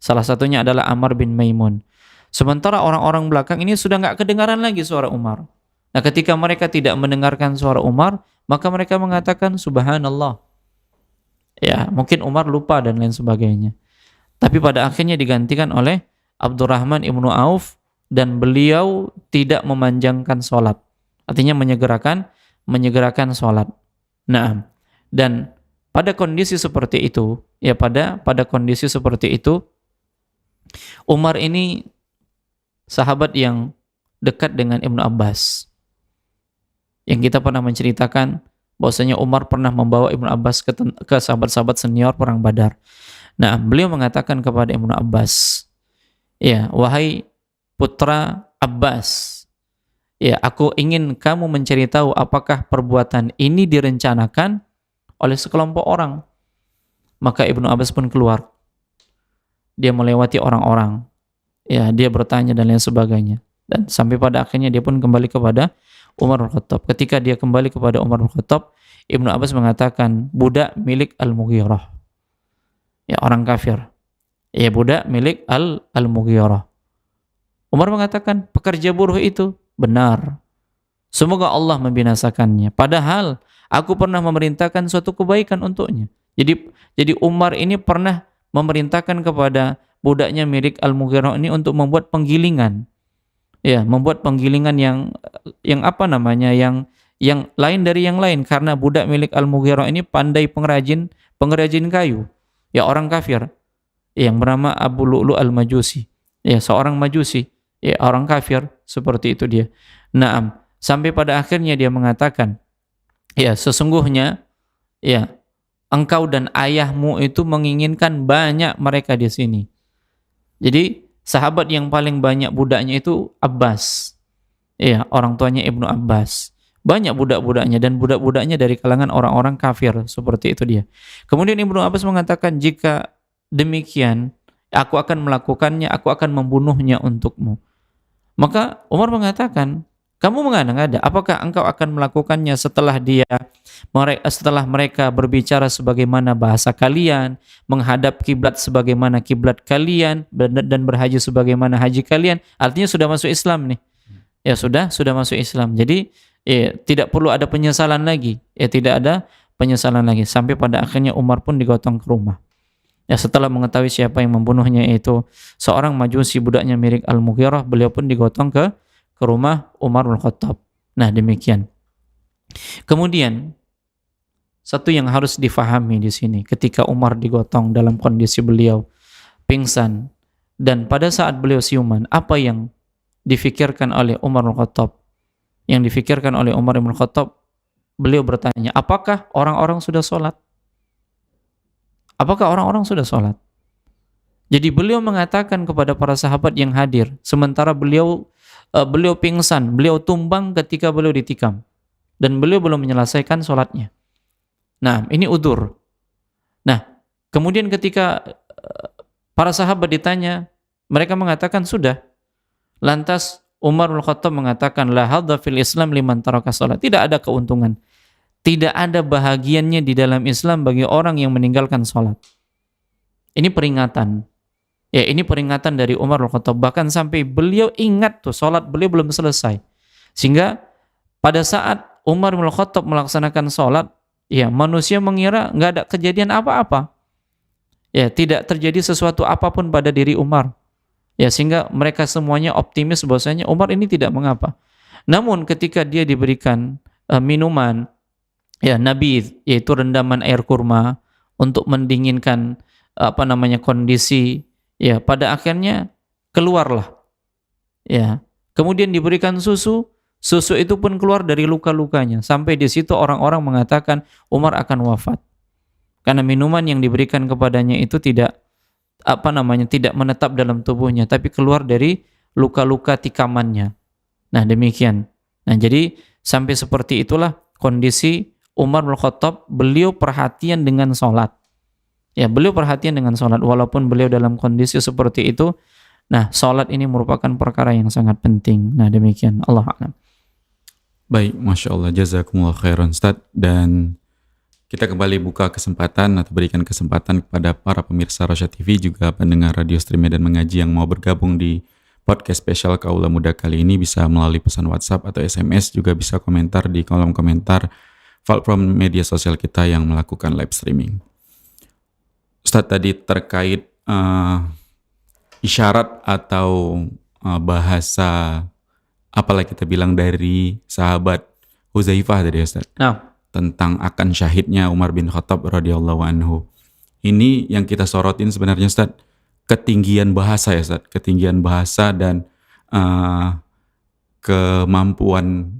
salah satunya adalah Amr bin Maimun. Sementara orang-orang belakang ini sudah nggak kedengaran lagi suara Umar. Nah, ketika mereka tidak mendengarkan suara Umar, maka mereka mengatakan subhanallah. Ya, mungkin Umar lupa dan lain sebagainya. Tapi pada akhirnya digantikan oleh Abdurrahman ibnu Auf, dan beliau tidak memanjangkan sholat. Artinya menyegerakan sholat. Nah, dan pada kondisi seperti itu, ya pada kondisi seperti itu, Umar ini sahabat yang dekat dengan Ibnu Abbas. Yang kita pernah menceritakan bahwasanya Umar pernah membawa Ibnu Abbas ke sahabat-sahabat senior perang Badar. Nah, beliau mengatakan kepada Ibnu Abbas, ya, wahai putra Abbas, ya, aku ingin kamu mencari tahu apakah perbuatan ini direncanakan oleh sekelompok orang. Maka Ibnu Abbas pun keluar. Dia melewati orang-orang. Ya, dia bertanya dan lain sebagainya. Dan sampai pada akhirnya dia pun kembali kepada Umar bin Khattab. Ketika dia kembali kepada Umar bin Khattab, Ibnu Abbas mengatakan, budak milik Al-Mughirah. Ya, orang kafir. Ya, budak milik Al-Mughirah. Umar mengatakan, pekerja buruh itu benar. Semoga Allah membinasakannya. Padahal aku pernah memerintahkan suatu kebaikan untuknya. Jadi Umar ini pernah memerintahkan kepada budaknya milik Al-Mughirah ini untuk membuat penggilingan. Ya, membuat penggilingan yang lain dari yang lain, karena budak milik Al-Mughirah ini pandai pengrajin kayu. Ya, orang kafir yang bernama Abu Lu'lu' Al-Majusi. Ya, seorang Majusi, ya, orang kafir seperti itu dia. Naam, sampai pada akhirnya dia mengatakan, ya, sesungguhnya ya, engkau dan ayahmu itu menginginkan banyak mereka di sini. Jadi sahabat yang paling banyak budaknya itu Abbas. Ya, orang tuanya Ibnu Abbas. Banyak budak-budaknya, dan budak-budaknya dari kalangan orang-orang kafir, seperti itu dia. Kemudian Ibnu Abbas mengatakan, jika demikian, aku akan melakukannya, aku akan membunuhnya untukmu. Maka Umar mengatakan, Kamu mengada-ngada, apakah engkau akan melakukannya setelah mereka berbicara sebagaimana bahasa kalian, menghadap kiblat sebagaimana kiblat kalian, dan berhaji sebagaimana haji kalian? Artinya sudah masuk Islam nih. Ya sudah masuk Islam. Jadi tidak perlu ada penyesalan lagi. Tidak ada penyesalan lagi. Sampai pada akhirnya Umar pun digotong ke rumah. Ya, setelah mengetahui siapa yang membunuhnya, yaitu seorang majusi budaknya Mirik Al-Mughirah, beliau pun digotong ke rumah Umar bin Khattab. Nah, demikian. Kemudian satu yang harus difahami di sini, ketika Umar digotong dalam kondisi beliau pingsan dan pada saat beliau siuman, apa yang difikirkan oleh Umar bin Khattab? Yang difikirkan oleh Umar bin Khattab, beliau bertanya, apakah orang-orang sudah sholat? Apakah orang-orang sudah sholat? Jadi beliau mengatakan kepada para sahabat yang hadir, sementara beliau pingsan, beliau tumbang ketika beliau ditikam, dan beliau belum menyelesaikan sholatnya. Nah, ini udzur. Nah, kemudian ketika para sahabat ditanya, mereka mengatakan sudah. Lantas Umar bin Khattab mengatakan, la hadza fil Islam liman taraka sholat. Tidak ada keuntungan, tidak ada bahagiannya di dalam Islam bagi orang yang meninggalkan sholat. Ini peringatan. Ya, ini peringatan dari Umar bin Khattab. Bahkan sampai beliau ingat tuh sholat beliau belum selesai. Sehingga pada saat Umar bin Khattab melaksanakan sholat, ya manusia mengira nggak ada kejadian apa-apa. Ya, tidak terjadi sesuatu apapun pada diri Umar. Ya, sehingga mereka semuanya optimis bahwasanya Umar ini tidak mengapa. Namun ketika dia diberikan minuman, ya nabi, yaitu rendaman air kurma untuk mendinginkan kondisi, ya pada akhirnya keluarlah. Ya, kemudian diberikan susu itu pun keluar dari luka-lukanya. Sampai di situ orang-orang mengatakan Umar akan wafat. Karena minuman yang diberikan kepadanya itu tidak menetap dalam tubuhnya, tapi keluar dari luka-luka tikamannya. Nah, demikian. Nah, jadi sampai seperti itulah kondisi Umar bin Khattab. Beliau perhatian dengan sholat. Ya, beliau perhatian dengan sholat walaupun beliau dalam kondisi seperti itu. Nah, sholat ini merupakan perkara yang sangat penting. Nah, demikian. Allah a'lam. Baik, Masya Allah, jazakumullah khairan Ustaz. Dan kita kembali buka kesempatan atau berikan kesempatan kepada para pemirsa Rosyad TV, juga pendengar radio stream Medan Mengaji yang mau bergabung di podcast spesial Kaula Muda kali ini, bisa melalui pesan WhatsApp atau SMS, juga bisa komentar di kolom komentar platform media sosial kita yang melakukan live streaming. Ustaz, tadi terkait isyarat atau bahasa, apalah kita bilang, dari sahabat Huzaifah tadi, Ustaz. Nah, tentang akan syahidnya Umar bin Khattab radhiyallahu anhu. Ini yang kita sorotin sebenarnya, Ustaz, ketinggian bahasa ya, Ustaz, ketinggian bahasa dan kemampuan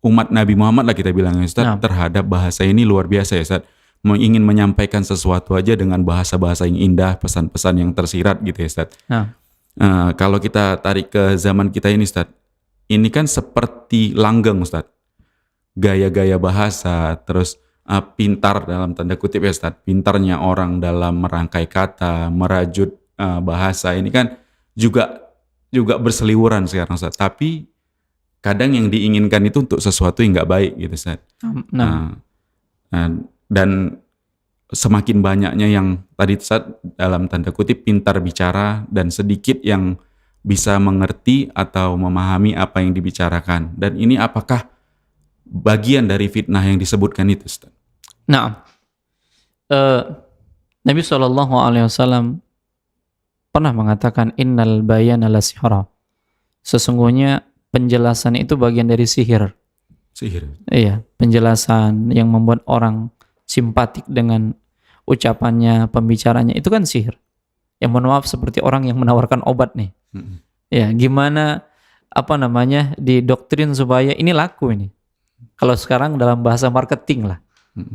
umat Nabi Muhammad lah kita bilang, Ustaz, terhadap bahasa ini luar biasa ya, Ustaz. Ingin menyampaikan sesuatu aja dengan bahasa-bahasa yang indah, pesan-pesan yang tersirat gitu ya, Ustaz. Kalau kita tarik ke zaman kita ini, Ustaz, ini kan seperti langgeng, Ustaz. Gaya-gaya bahasa, terus pintar dalam tanda kutip ya, Ustaz. Pintarnya orang dalam merangkai kata, merajut bahasa ini kan juga berseliweran sekarang, Ustaz. Tapi kadang yang diinginkan itu untuk sesuatu yang nggak baik gitu, Ustaz. Dan semakin banyaknya yang tadi, Ustaz, dalam tanda kutip pintar bicara dan sedikit yang bisa mengerti atau memahami apa yang dibicarakan. Dan ini apakah bagian dari fitnah yang disebutkan itu, Ustaz? Nah, Nabi SAW pernah mengatakan innal bayana la sihra. Sesungguhnya penjelasan itu bagian dari sihir. Sihir. Iya, penjelasan yang membuat orang simpatik dengan ucapannya, pembicaranya, itu kan sihir. Yang mohon maaf seperti orang yang menawarkan obat nih. Ya, gimana didoktrin supaya ini laku ini. Kalau sekarang dalam bahasa marketing lah.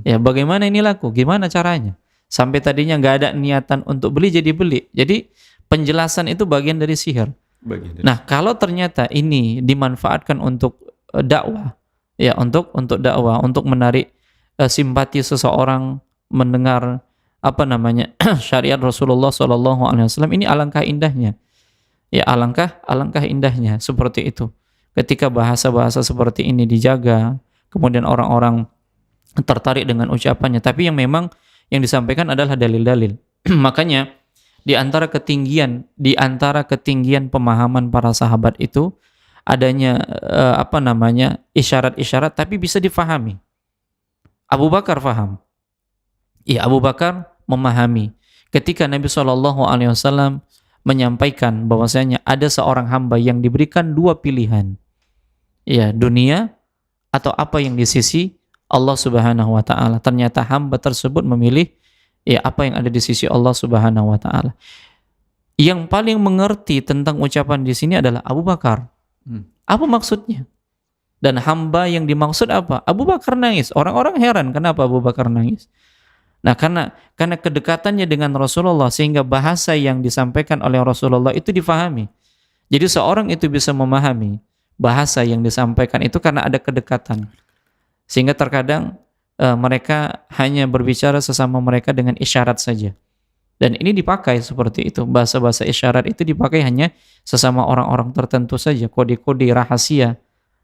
Ya, bagaimana ini laku? Gimana caranya? Sampai tadinya nggak ada niatan untuk beli jadi beli. Jadi penjelasan itu bagian dari sihir. Nah, kalau ternyata ini dimanfaatkan untuk dakwah, ya untuk dakwah, untuk menarik simpati seseorang mendengar syariat Rasulullah SAW, ini alangkah indahnya. Ya, alangkah indahnya seperti itu. Ketika bahasa-bahasa seperti ini dijaga, kemudian orang-orang tertarik dengan ucapannya, tapi yang memang yang disampaikan adalah dalil-dalil. Makanya di antara ketinggian pemahaman para sahabat itu adanya isyarat-isyarat tapi bisa difahami. Abu Bakar faham. Ya, Abu Bakar memahami. Ketika Nabi SAW menyampaikan bahwasanya ada seorang hamba yang diberikan dua pilihan, ya, dunia atau apa yang di sisi Allah Subhanahu wa taala. Ternyata hamba tersebut memilih ya apa yang ada di sisi Allah Subhanahu wa taala. Yang paling mengerti tentang ucapan di sini adalah Abu Bakar. Apa maksudnya? Dan hamba yang dimaksud apa? Abu Bakar nangis. Orang-orang heran kenapa Abu Bakar nangis. Nah, karena kedekatannya dengan Rasulullah sehingga bahasa yang disampaikan oleh Rasulullah itu difahami. Jadi seorang itu bisa memahami bahasa yang disampaikan itu karena ada kedekatan. Sehingga terkadang mereka hanya berbicara sesama mereka dengan isyarat saja. Dan ini dipakai seperti itu. Bahasa-bahasa isyarat itu dipakai hanya sesama orang-orang tertentu saja, kode-kode rahasia.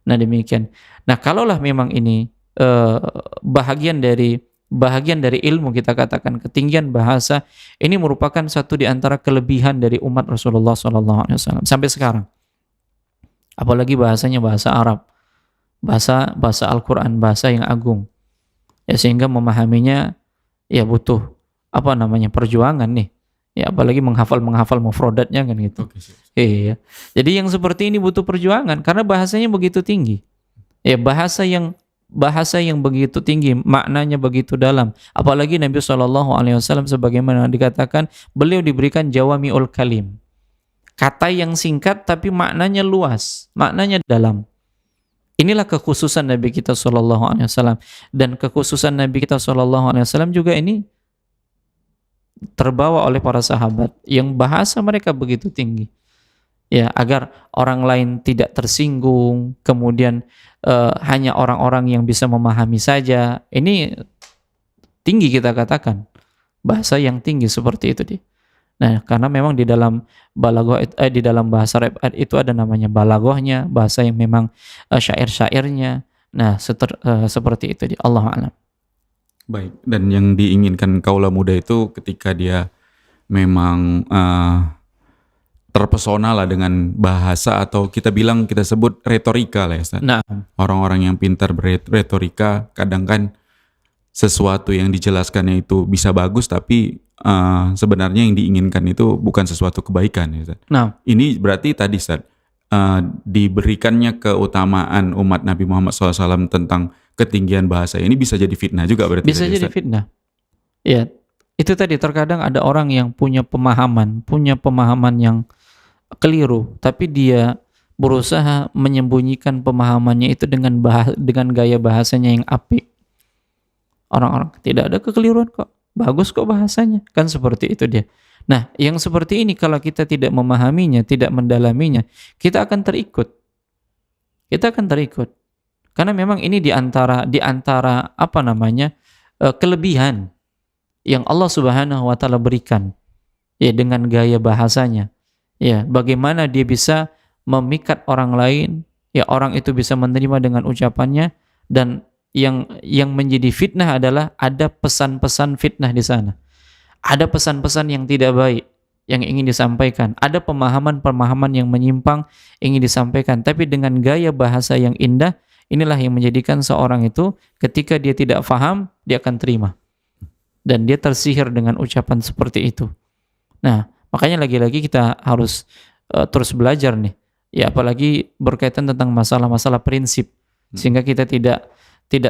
Nah, demikian. Nah, kalaulah memang ini bahagian dari ilmu, kita katakan ketinggian bahasa, ini merupakan satu di antara kelebihan dari umat Rasulullah SAW sampai sekarang. Apalagi bahasanya bahasa Arab, bahasa Al-Quran, bahasa yang agung. Ya, sehingga memahaminya ya butuh perjuangan nih. Ya, apalagi menghafal mufradatnya kan gitu. Iya. Jadi yang seperti ini butuh perjuangan karena bahasanya begitu tinggi. Ya, bahasa yang begitu tinggi, maknanya begitu dalam. Apalagi Nabi SAW sebagaimana dikatakan, beliau diberikan jawami'ul kalim. Kata yang singkat tapi maknanya luas, maknanya dalam. Inilah kekhususan Nabi kita SAW. Dan kekhususan Nabi kita SAW juga ini terbawa oleh para sahabat yang bahasa mereka begitu tinggi. Ya, agar orang lain tidak tersinggung, kemudian hanya orang-orang yang bisa memahami saja. Ini tinggi, kita katakan. Bahasa yang tinggi seperti itu dia. Nah, karena memang di dalam balaghah di dalam bahasa Arab itu ada namanya balaghahnya, bahasa yang memang syair-syairnya. Nah, seperti itu dia. Allahu a'lam. Baik, dan yang diinginkan kaula muda itu ketika dia memang terpesona lah dengan bahasa, atau kita sebut retorika lah ya Ustaz. Nah, orang-orang yang pintar berretorika kadang kan sesuatu yang dijelaskannya itu bisa bagus, tapi sebenarnya yang diinginkan itu bukan sesuatu kebaikan ya Ustaz. nah, Ini berarti tadi Ustaz, diberikannya keutamaan umat Nabi Muhammad SAW tentang ketinggian bahasa ini bisa jadi fitnah juga berarti. bisa jadi fitnah. Ya, itu tadi terkadang ada orang yang punya pemahaman yang keliru, tapi dia berusaha menyembunyikan pemahamannya itu dengan gaya bahasanya yang apik. Orang-orang tidak ada kekeliruan kok, bagus kok bahasanya, kan seperti itu dia. Nah, yang seperti ini kalau kita tidak memahaminya, tidak mendalaminya, kita akan terikut. Karena memang ini di antara kelebihan yang Allah Subhanahu wa taala berikan ya dengan gaya bahasanya. Ya, bagaimana dia bisa memikat orang lain, ya orang itu bisa menerima dengan ucapannya, dan yang menjadi fitnah adalah ada pesan-pesan fitnah di sana. Ada pesan-pesan yang tidak baik yang ingin disampaikan, ada pemahaman-pemahaman yang menyimpang ingin disampaikan, tapi dengan gaya bahasa yang indah, inilah yang menjadikan seorang itu ketika dia tidak faham, dia akan terima. Dan dia tersihir dengan ucapan seperti itu. Nah, makanya lagi-lagi kita harus terus belajar nih. Ya, apalagi berkaitan tentang masalah-masalah prinsip. Sehingga kita tidak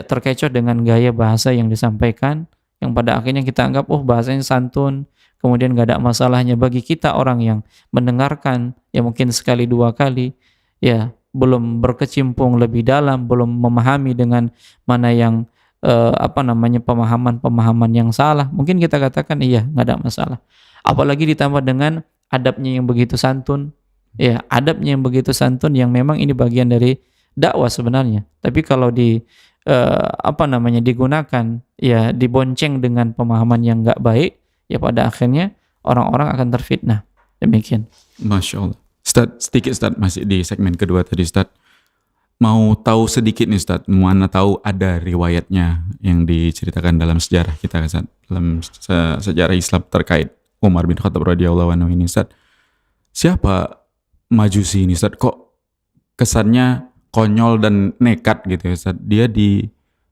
terkecoh dengan gaya bahasa yang disampaikan, yang pada akhirnya kita anggap, bahasanya santun, kemudian gak ada masalahnya. Bagi kita orang yang mendengarkan, ya mungkin sekali dua kali, ya belum berkecimpung lebih dalam, belum memahami dengan mana yang pemahaman yang salah, mungkin kita katakan iya, nggak ada masalah. Apalagi ditambah dengan adabnya yang begitu santun, ya adabnya yang begitu santun, yang memang ini bagian dari dakwah sebenarnya. Tapi kalau digunakan, ya dibonceng dengan pemahaman yang nggak baik, ya pada akhirnya orang-orang akan terfitnah. Demikian. Masya Allah. Ustaz, sedikit Ustaz, masih di segmen kedua tadi Ustaz. mau tahu sedikit nih Ustaz, mana tahu ada riwayatnya yang diceritakan dalam sejarah kita Ustaz, dalam sejarah Islam terkait Umar bin Khattab radhiyallahu anhu ini Ustaz. Siapa Majusi ini Ustaz? Kok kesannya konyol dan nekat gitu ya Ustaz. Dia di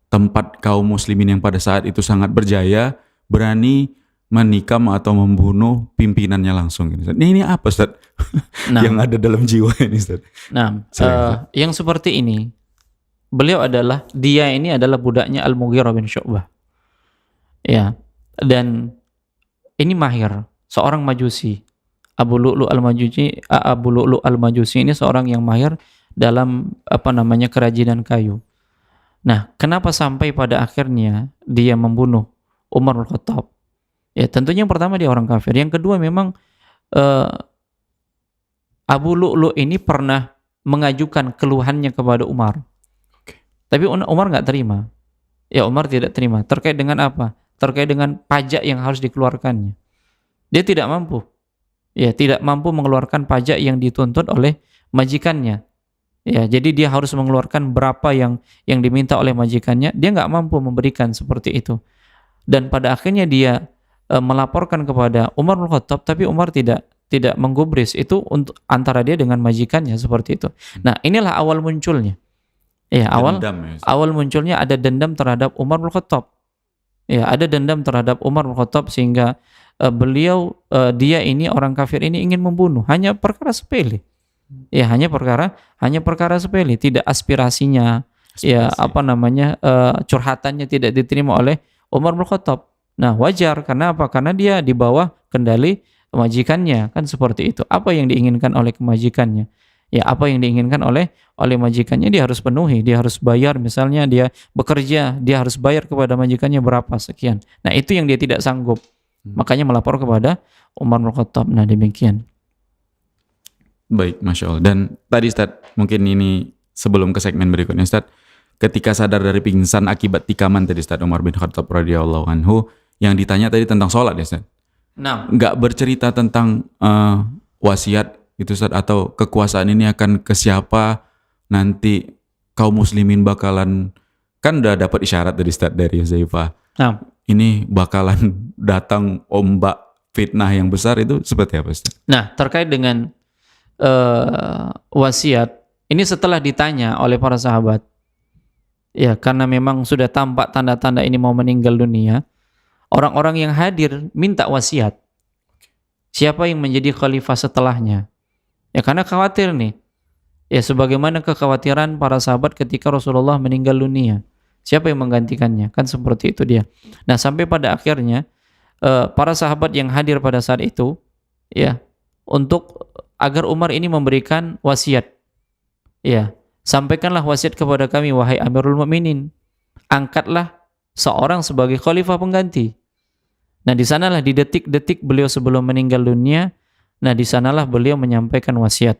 tempat kaum muslimin yang pada saat itu sangat berjaya, berani menikam atau membunuh pimpinannya langsung gitu Ustaz. Ini apa Ustaz? Nah, yang ada dalam jiwa ini Ustaz. nah, Silakan. yang seperti ini, dia ini adalah budaknya Al-Mughirah bin Syu'bah. Ya, dan ini mahir, seorang Majusi. Abu Lu'lu' al-Majusi ini seorang yang mahir dalam kerajinan kayu. Nah, kenapa sampai pada akhirnya dia membunuh Umar bin Khattab? Ya, tentunya yang pertama dia orang kafir. Yang kedua memang Abu Lu'lu' ini pernah mengajukan keluhannya kepada Umar. Tapi Umar nggak terima. Ya, Umar tidak terima. Terkait dengan apa? Terkait dengan pajak yang harus dikeluarkannya. Dia tidak mampu. Ya, tidak mampu mengeluarkan pajak yang dituntut oleh majikannya. Ya, jadi dia harus mengeluarkan berapa yang diminta oleh majikannya. Dia nggak mampu memberikan seperti itu. Dan pada akhirnya dia melaporkan kepada Umar bin Khattab, tapi Umar tidak menggubris itu untuk antara dia dengan majikannya seperti itu. Nah, inilah awal munculnya. Ya, awal munculnya ada dendam terhadap Umar bin Khattab. Ya, ada dendam terhadap Umar bin Khattab sehingga dia ini orang kafir ini ingin membunuh hanya perkara sepele. Ya, hanya perkara sepele, tidak aspirasinya, ya curhatannya tidak diterima oleh Umar bin Khattab. Nah, wajar karena apa? Karena dia di bawah kendali majikannya, kan seperti itu. Apa yang diinginkan oleh majikannya? Ya, apa yang diinginkan oleh majikannya dia harus penuhi, dia harus bayar, misalnya dia bekerja, dia harus bayar kepada majikannya berapa sekian. Nah, itu yang dia tidak sanggup. Makanya melapor kepada Umar bin Khattab. Nah, demikian. Baik, Masya Allah. Dan tadi Ustaz, mungkin ini sebelum ke segmen berikutnya Ustaz, ketika sadar dari pingsan akibat tikaman tadi Ustaz Umar bin Khattab radhiyallahu anhu, yang ditanya tadi tentang sholat ya Ustaz. Nah, Nggak bercerita tentang wasiat gitu Ustaz, atau kekuasaan ini akan ke siapa, nanti kaum muslimin bakalan, kan udah dapat isyarat dari Ustaz dari Huzaifah. nah, Ini bakalan datang ombak fitnah yang besar, itu seperti apa Ustaz? Nah, terkait dengan wasiat, ini setelah ditanya oleh para sahabat, ya karena memang sudah tampak tanda-tanda ini mau meninggal dunia, orang-orang yang hadir minta wasiat. Siapa yang menjadi khalifah setelahnya? Ya karena khawatir nih, ya sebagaimana kekhawatiran para sahabat ketika Rasulullah meninggal dunia. Siapa yang menggantikannya? Kan seperti itu dia. Nah, sampai pada akhirnya para sahabat yang hadir pada saat itu, ya, untuk agar Umar ini memberikan wasiat. Ya, sampaikanlah wasiat kepada kami wahai Amirul Mukminin. Angkatlah seorang sebagai khalifah pengganti. Nah, di sanalah di detik-detik beliau sebelum meninggal dunia, nah di sanalah beliau menyampaikan wasiat.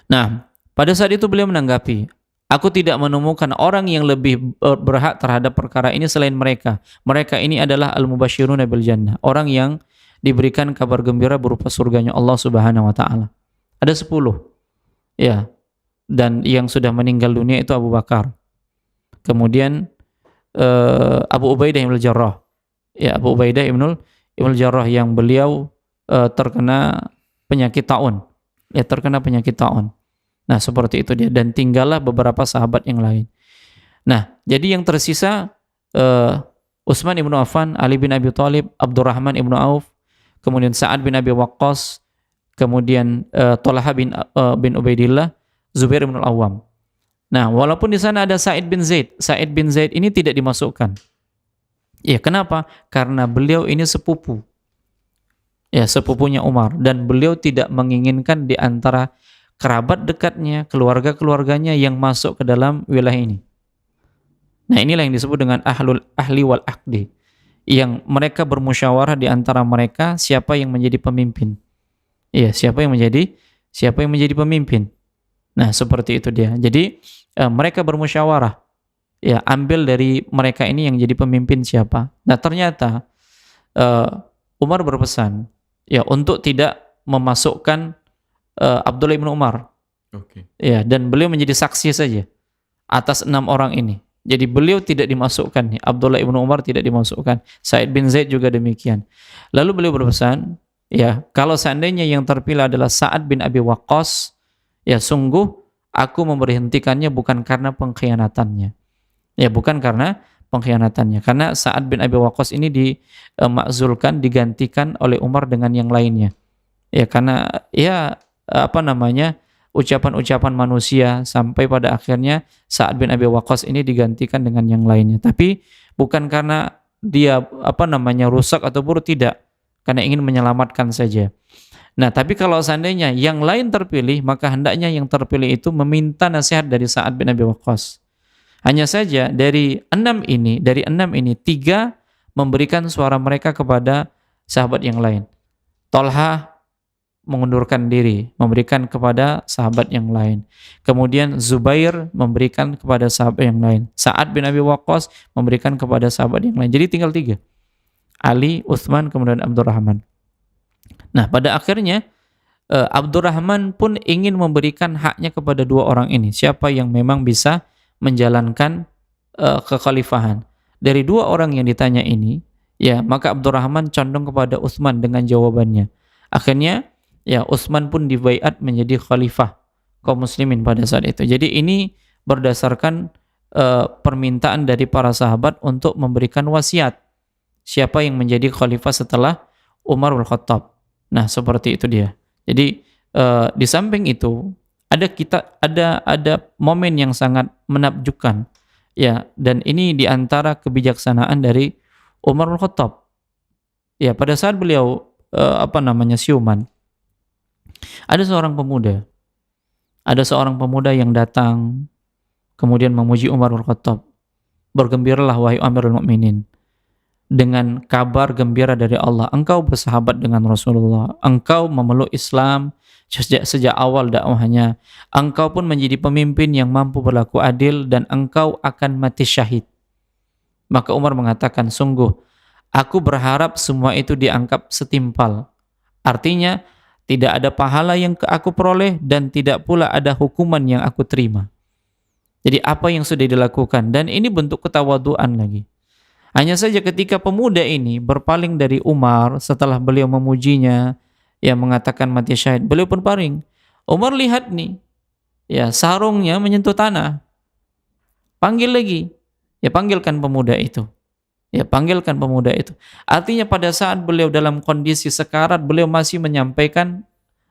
Nah, pada saat itu beliau menanggapi, aku tidak menemukan orang yang lebih berhak terhadap perkara ini selain mereka. Mereka ini adalah al-mubasyiruna bil jannah, orang yang diberikan kabar gembira berupa surganya Allah Subhanahu wa taala. Ada 10. Ya. Dan yang sudah meninggal dunia itu Abu Bakar. Kemudian Abu Ubaidah ibn Jarrah. Ya, Abu Ubaidah ibn Jarrah yang beliau terkena penyakit taun. Ya, terkena penyakit taun. Nah, seperti itu dia, dan tinggallah beberapa sahabat yang lain. Nah, jadi yang tersisa Utsman ibnu Affan, Ali bin Abi Thalib, Abdurrahman ibnu Auf, kemudian Sa'ad bin Abi Waqqas, kemudian Thalhah bin Ubaidillah, Zubair bin Al-Awwam. Nah, walaupun di sana ada Sa'id bin Zaid ini tidak dimasukkan. Ya, kenapa? Karena beliau ini sepupu. Ya, sepupunya Umar, dan beliau tidak menginginkan di antara kerabat dekatnya, keluarga-keluarganya yang masuk ke dalam wilayah ini. Nah, inilah yang disebut dengan ahli wal aqdi, yang mereka bermusyawarah di antara mereka siapa yang menjadi pemimpin. Iya, siapa yang menjadi pemimpin. Nah, seperti itu dia. Jadi mereka bermusyawarah. Ya, ambil dari mereka ini yang jadi pemimpin siapa. Nah, ternyata Umar berpesan ya untuk tidak memasukkan Abdullah bin Umar. Oke. Ya, dan beliau menjadi saksi saja atas 6 orang ini. Jadi beliau tidak dimasukkan nih. Abdullah ibnu Umar tidak dimasukkan. Sa'id bin Zaid juga demikian. Lalu beliau berpesan, ya, kalau seandainya yang terpilih adalah Sa'ad bin Abi Waqqas, ya sungguh aku memberhentikannya bukan karena pengkhianatannya. Ya, bukan karena pengkhianatannya. Karena Sa'ad bin Abi Waqqas ini dimakzulkan, digantikan oleh Umar dengan yang lainnya. Ya, karena ya ucapan-ucapan manusia sampai pada akhirnya Sa'ad bin Abi Waqqas ini digantikan dengan yang lainnya. Tapi bukan karena dia rusak atau buruk, tidak. Karena ingin menyelamatkan saja. Nah, tapi kalau seandainya yang lain terpilih, maka hendaknya yang terpilih itu meminta nasihat dari Sa'ad bin Abi Waqqas. Hanya saja dari enam ini 3 memberikan suara mereka kepada sahabat yang lain. Tolha mengundurkan diri, memberikan kepada sahabat yang lain. Kemudian Zubair memberikan kepada sahabat yang lain. Sa'ad bin Abi Waqqas memberikan kepada sahabat yang lain. Jadi tinggal 3. Ali, Utsman, kemudian Abdurrahman. Nah, pada akhirnya Abdurrahman pun ingin memberikan haknya kepada 2 orang ini. Siapa yang memang bisa menjalankan kekhalifahan. Dari 2 orang yang ditanya ini, ya, maka Abdurrahman condong kepada Utsman dengan jawabannya. Akhirnya ya, Utsman pun dibaiat menjadi khalifah kaum muslimin pada saat itu. Jadi ini berdasarkan permintaan dari para sahabat untuk memberikan wasiat siapa yang menjadi khalifah setelah Umar bin Khattab. Nah, seperti itu dia. Jadi di samping itu ada momen yang sangat menakjubkan, ya, dan ini di antara kebijaksanaan dari Umar bin Khattab. Ya, pada saat beliau siuman, ada seorang pemuda yang datang kemudian memuji Umar bin Khattab. Bergembiralah wahai Amirul Mukminin dengan kabar gembira dari Allah. Engkau bersahabat dengan Rasulullah. Engkau memeluk Islam sejak awal dakwahnya. Engkau pun menjadi pemimpin yang mampu berlaku adil dan engkau akan mati syahid. Maka Umar mengatakan, sungguh aku berharap semua itu dianggap setimpal. Artinya tidak ada pahala yang aku peroleh dan tidak pula ada hukuman yang aku terima. Jadi apa yang sudah dilakukan, dan ini bentuk ketawaduan lagi. Hanya saja ketika pemuda ini berpaling dari Umar setelah beliau memujinya, yang mengatakan mati syahid, beliau pun paling. Umar lihat nih, ya, sarungnya menyentuh tanah. Panggil lagi. Ya, panggilkan pemuda itu. Artinya pada saat beliau dalam kondisi sekarat, beliau masih menyampaikan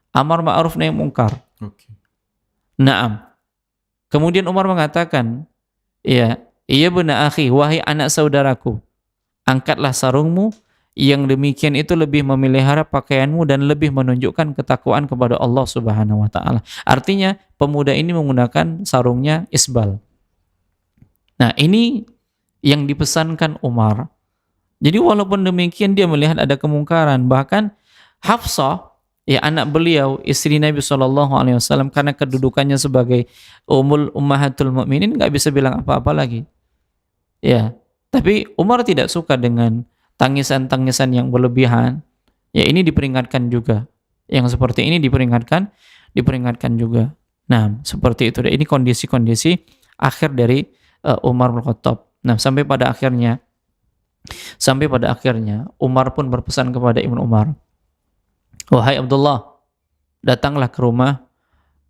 amar ma'ruf nahi munkar. Oke. Naam. Kemudian Umar mengatakan, iya benar akhi, wahai anak saudaraku, angkatlah sarungmu, yang demikian itu lebih memelihara pakaianmu dan lebih menunjukkan ketakwaan kepada Allah Subhanahu wa taala. Artinya pemuda ini menggunakan sarungnya isbal. Nah, ini yang dipesankan Umar. Jadi walaupun demikian dia melihat ada kemungkaran. Bahkan Hafsah, ya, anak beliau, istri Nabi SAW, karena kedudukannya sebagai ummahatul mukminin, nggak bisa bilang apa-apa lagi. Ya, tapi Umar tidak suka dengan tangisan-tangisan yang berlebihan. Ya, ini diperingatkan juga. Yang seperti ini diperingatkan juga. Nah, seperti itu. Ini kondisi-kondisi akhir dari Umar bin Khattab. Nah, sampai pada akhirnya Umar pun berpesan kepada Ibnu Umar, wahai Abdullah, datanglah ke rumah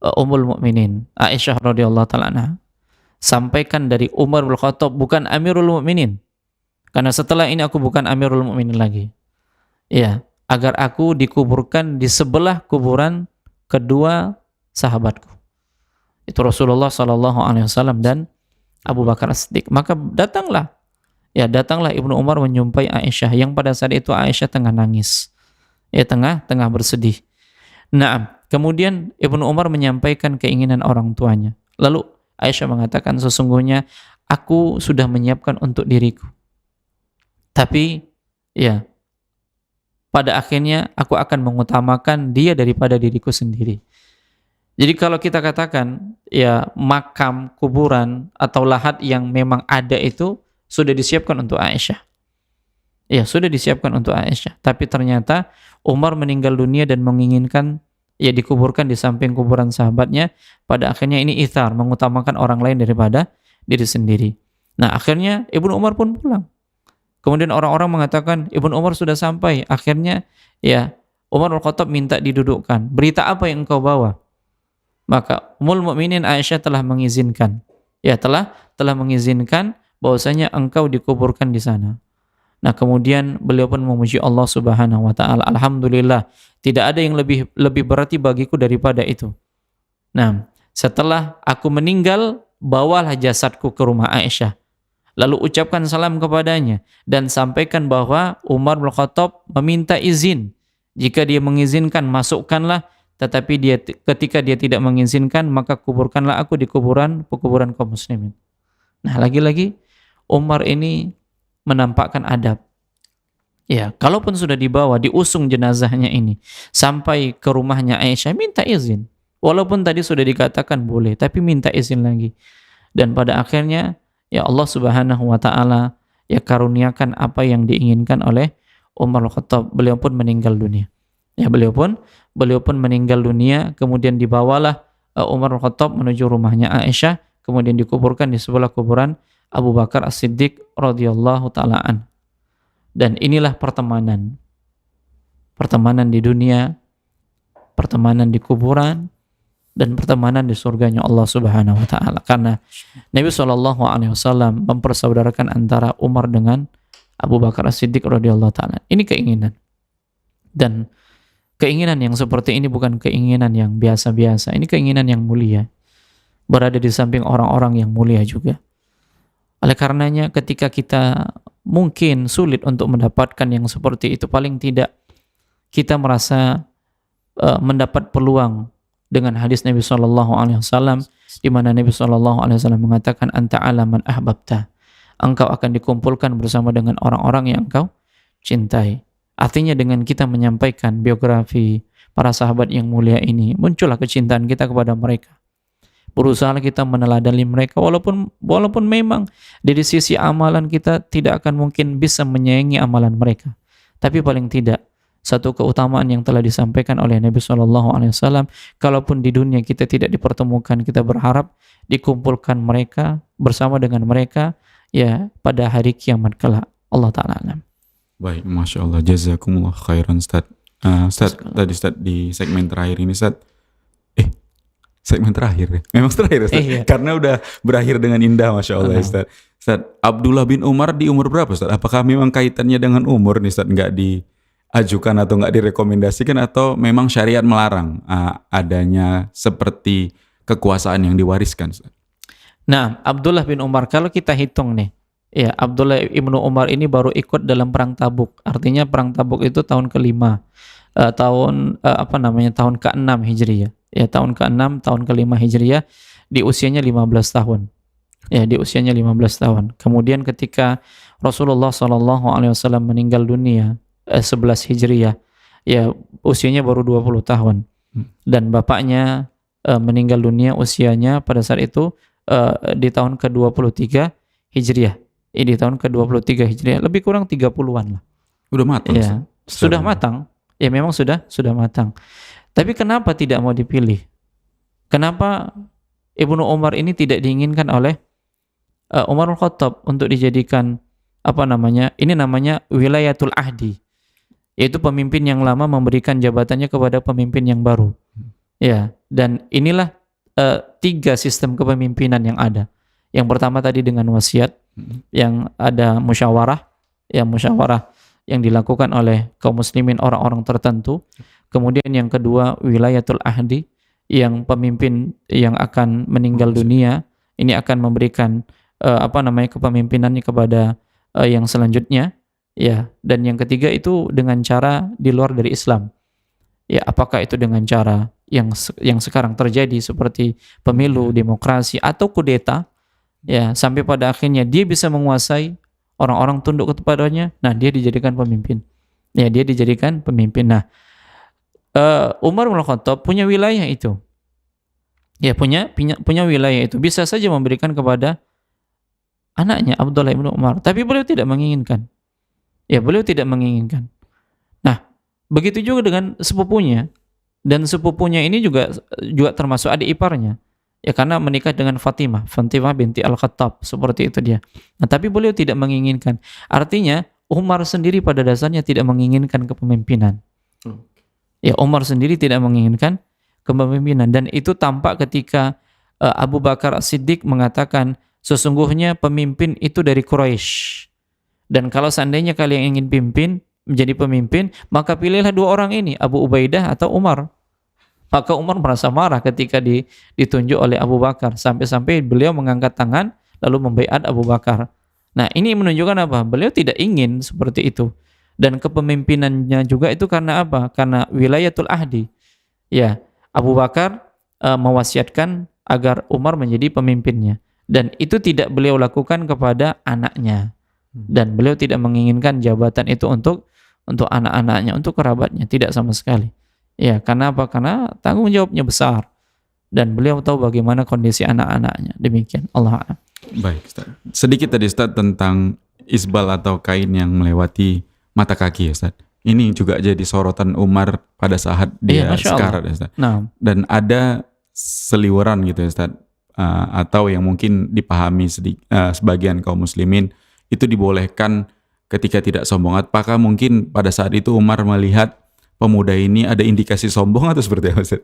Ummul Mukminin Aisyah radhiyallahu taala anha. Sampaikan dari Umar bin Khattab, bukan Amirul Mukminin, karena setelah ini aku bukan Amirul Mukminin lagi. Ya, agar aku dikuburkan di sebelah kuburan kedua sahabatku. Itu Rasulullah SAW dan Abu Bakar As-Siddiq. Maka datanglah Ibnu Umar menyumpai Aisyah, yang pada saat itu Aisyah tengah nangis. Ya, tengah bersedih. Nah, kemudian Ibnu Umar menyampaikan keinginan orang tuanya. Lalu Aisyah mengatakan, sesungguhnya aku sudah menyiapkan untuk diriku. Tapi ya, pada akhirnya aku akan mengutamakan dia daripada diriku sendiri. Jadi kalau kita katakan, ya, makam, kuburan atau lahat yang memang ada itu sudah disiapkan untuk Aisyah. Ya, sudah disiapkan untuk Aisyah. Tapi ternyata Umar meninggal dunia dan menginginkan ya dikuburkan di samping kuburan sahabatnya. Pada akhirnya ini ithar, mengutamakan orang lain daripada diri sendiri. Nah, akhirnya Ibnu Umar pun pulang. Kemudian orang-orang mengatakan Ibnu Umar sudah sampai. Akhirnya ya Umar bin Khattab minta didudukkan. Berita apa yang engkau bawa? Maka Ummul Mukminin Aisyah telah mengizinkan. Ya, telah mengizinkan bahwasanya engkau dikuburkan di sana. Nah, kemudian beliau pun memuji Allah Subhanahu wa taala. Alhamdulillah, tidak ada yang lebih berarti bagiku daripada itu. Nah, setelah aku meninggal, bawalah jasadku ke rumah Aisyah. Lalu ucapkan salam kepadanya dan sampaikan bahwa Umar bin Khattab meminta izin. Jika dia mengizinkan, masukkanlah, tetapi ketika dia tidak mengizinkan, maka kuburkanlah aku di kuburan kaum muslimin. Nah, lagi-lagi Umar ini menampakkan adab. Ya, kalaupun sudah dibawa, diusung jenazahnya ini sampai ke rumahnya Aisyah, minta izin. Walaupun tadi sudah dikatakan boleh, tapi minta izin lagi. Dan pada akhirnya ya Allah Subhanahu wa taala ya karuniakan apa yang diinginkan oleh Umar bin Khattab. Beliau pun meninggal dunia. Ya, beliau pun meninggal dunia, kemudian dibawalah Umar bin Khattab menuju rumahnya Aisyah, kemudian dikuburkan di sebelah kuburan Abu Bakar As-Siddiq radhiyallahu taala an. Dan inilah pertemanan di dunia, pertemanan di kuburan, dan pertemanan di surganya Allah Subhanahu wa taala. Karena Nabi SAW mempersaudarakan antara Umar dengan Abu Bakar As-Siddiq radhiyallahu taala. Ini keinginan. Dan keinginan yang seperti ini bukan keinginan yang biasa-biasa. Ini keinginan yang mulia. Berada di samping orang-orang yang mulia juga. Oleh karenanya ketika kita mungkin sulit untuk mendapatkan yang seperti itu, paling tidak kita merasa mendapat peluang dengan hadis Nabi SAW, di mana Nabi SAW mengatakan anta ala man ahbabta, engkau akan dikumpulkan bersama dengan orang-orang yang engkau cintai. Artinya dengan kita menyampaikan biografi para sahabat yang mulia ini, muncullah kecintaan kita kepada mereka. Berusaha kita meneladani mereka, walaupun memang dari sisi amalan kita tidak akan mungkin bisa menyayangi amalan mereka, tapi paling tidak satu keutamaan yang telah disampaikan oleh Nabi SAW, kalaupun di dunia kita tidak dipertemukan, kita berharap dikumpulkan mereka bersama dengan mereka ya pada hari kiamat kelak. Allah Ta'ala alam. Baik, Masya Allah, jazakumullah khairan Ustaz. Ustaz, tadi Ustaz di segmen terakhir ini Ustaz, segmen terakhir ya? Memang terakhir Ustaz? Iya. Karena udah berakhir dengan indah, Masya Allah Ustaz. Ustaz, Abdullah bin Umar di umur berapa Ustaz? Apakah memang kaitannya dengan umur nih Ustaz? Nggak diajukan atau nggak direkomendasikan, atau memang syariat melarang adanya seperti kekuasaan yang diwariskan Ustaz? Nah, Abdullah bin Umar, kalau kita hitung nih, ya Abdullah ibnu Umar ini baru ikut dalam perang Tabuk. Artinya perang Tabuk itu tahun ke-5, tahun ke-6 Hijriyah. Ya, tahun ke-6, tahun ke-5 Hijriyah, di usianya 15 tahun. Ya, di usianya 15 tahun. Kemudian ketika Rasulullah SAW meninggal dunia 11 Hijriyah, ya usianya baru 20 tahun. Dan bapaknya meninggal dunia usianya pada saat itu di tahun ke-23 Hijriyah. Di tahun ke-23 Hijriyah, lebih kurang 30-an lah. Udah matang. Ya, sudah matang. Ya, memang sudah matang. Tapi kenapa tidak mau dipilih? Kenapa Ibnu Umar ini tidak diinginkan oleh Umar bin Khattab untuk dijadikan ini namanya wilayatul ahdi, yaitu pemimpin yang lama memberikan jabatannya kepada pemimpin yang baru. Ya, dan inilah 3 sistem kepemimpinan yang ada. Yang pertama tadi dengan wasiat, yang ada musyawarah yang dilakukan oleh kaum muslimin, orang-orang tertentu. Kemudian yang kedua wilayatul ahdi, yang pemimpin yang akan meninggal dunia ini akan memberikan kepemimpinannya kepada yang selanjutnya, ya. Dan yang ketiga itu dengan cara di luar dari Islam. Ya, apakah itu dengan cara yang sekarang terjadi seperti pemilu, demokrasi, atau kudeta, ya, sampai pada akhirnya dia bisa menguasai, orang-orang tunduk kepadanya, nah dia dijadikan pemimpin. Ya, dia dijadikan pemimpin. Nah, Umar bin Khattab punya wilayah itu. Ya, punya wilayah itu. Bisa saja memberikan kepada anaknya Abdullah bin Umar, tapi beliau tidak menginginkan. Ya, beliau tidak menginginkan. Nah, begitu juga dengan sepupunya, Dan sepupunya ini juga termasuk adik iparnya. Ya, karena menikah dengan Fatimah binti Al-Khattab, seperti itu dia. Nah, tapi beliau tidak menginginkan. Artinya Umar sendiri pada dasarnya tidak menginginkan kepemimpinan. Ya, Umar sendiri tidak menginginkan kepemimpinan, dan itu tampak ketika Abu Bakar As-Siddiq mengatakan, sesungguhnya pemimpin itu dari Quraisy. Dan kalau seandainya kalian ingin menjadi pemimpin, maka pilihlah dua orang ini, Abu Ubaidah atau Umar. Maka Umar merasa marah ketika ditunjuk oleh Abu Bakar, sampai-sampai beliau mengangkat tangan lalu membaiat Abu Bakar. Nah, ini menunjukkan apa? Beliau tidak ingin seperti itu. Dan kepemimpinannya juga itu karena apa? Karena wilayatul ahdi. Ya, Abu Bakar mewasiatkan agar Umar menjadi pemimpinnya. Dan itu tidak beliau lakukan kepada anaknya. Dan beliau tidak menginginkan jabatan itu untuk anak-anaknya, untuk kerabatnya, tidak sama sekali. Ya, karena apa? Karena tanggung jawabnya besar. Dan beliau tahu bagaimana kondisi anak-anaknya. Demikian. Allah a'lam. Baik, Ustaz. Sedikit tadi Ustaz tentang isbal atau kain yang melewati mata kaki, ya Ustaz. Ini juga jadi sorotan Umar pada saat dia sekarat, ya Ustaz. Nah. Dan ada seliweran gitu ya Ustaz, atau yang mungkin dipahami sebagian kaum muslimin itu dibolehkan ketika tidak sombong. Apakah mungkin pada saat itu Umar melihat pemuda ini ada indikasi sombong atau seperti apa Ustaz?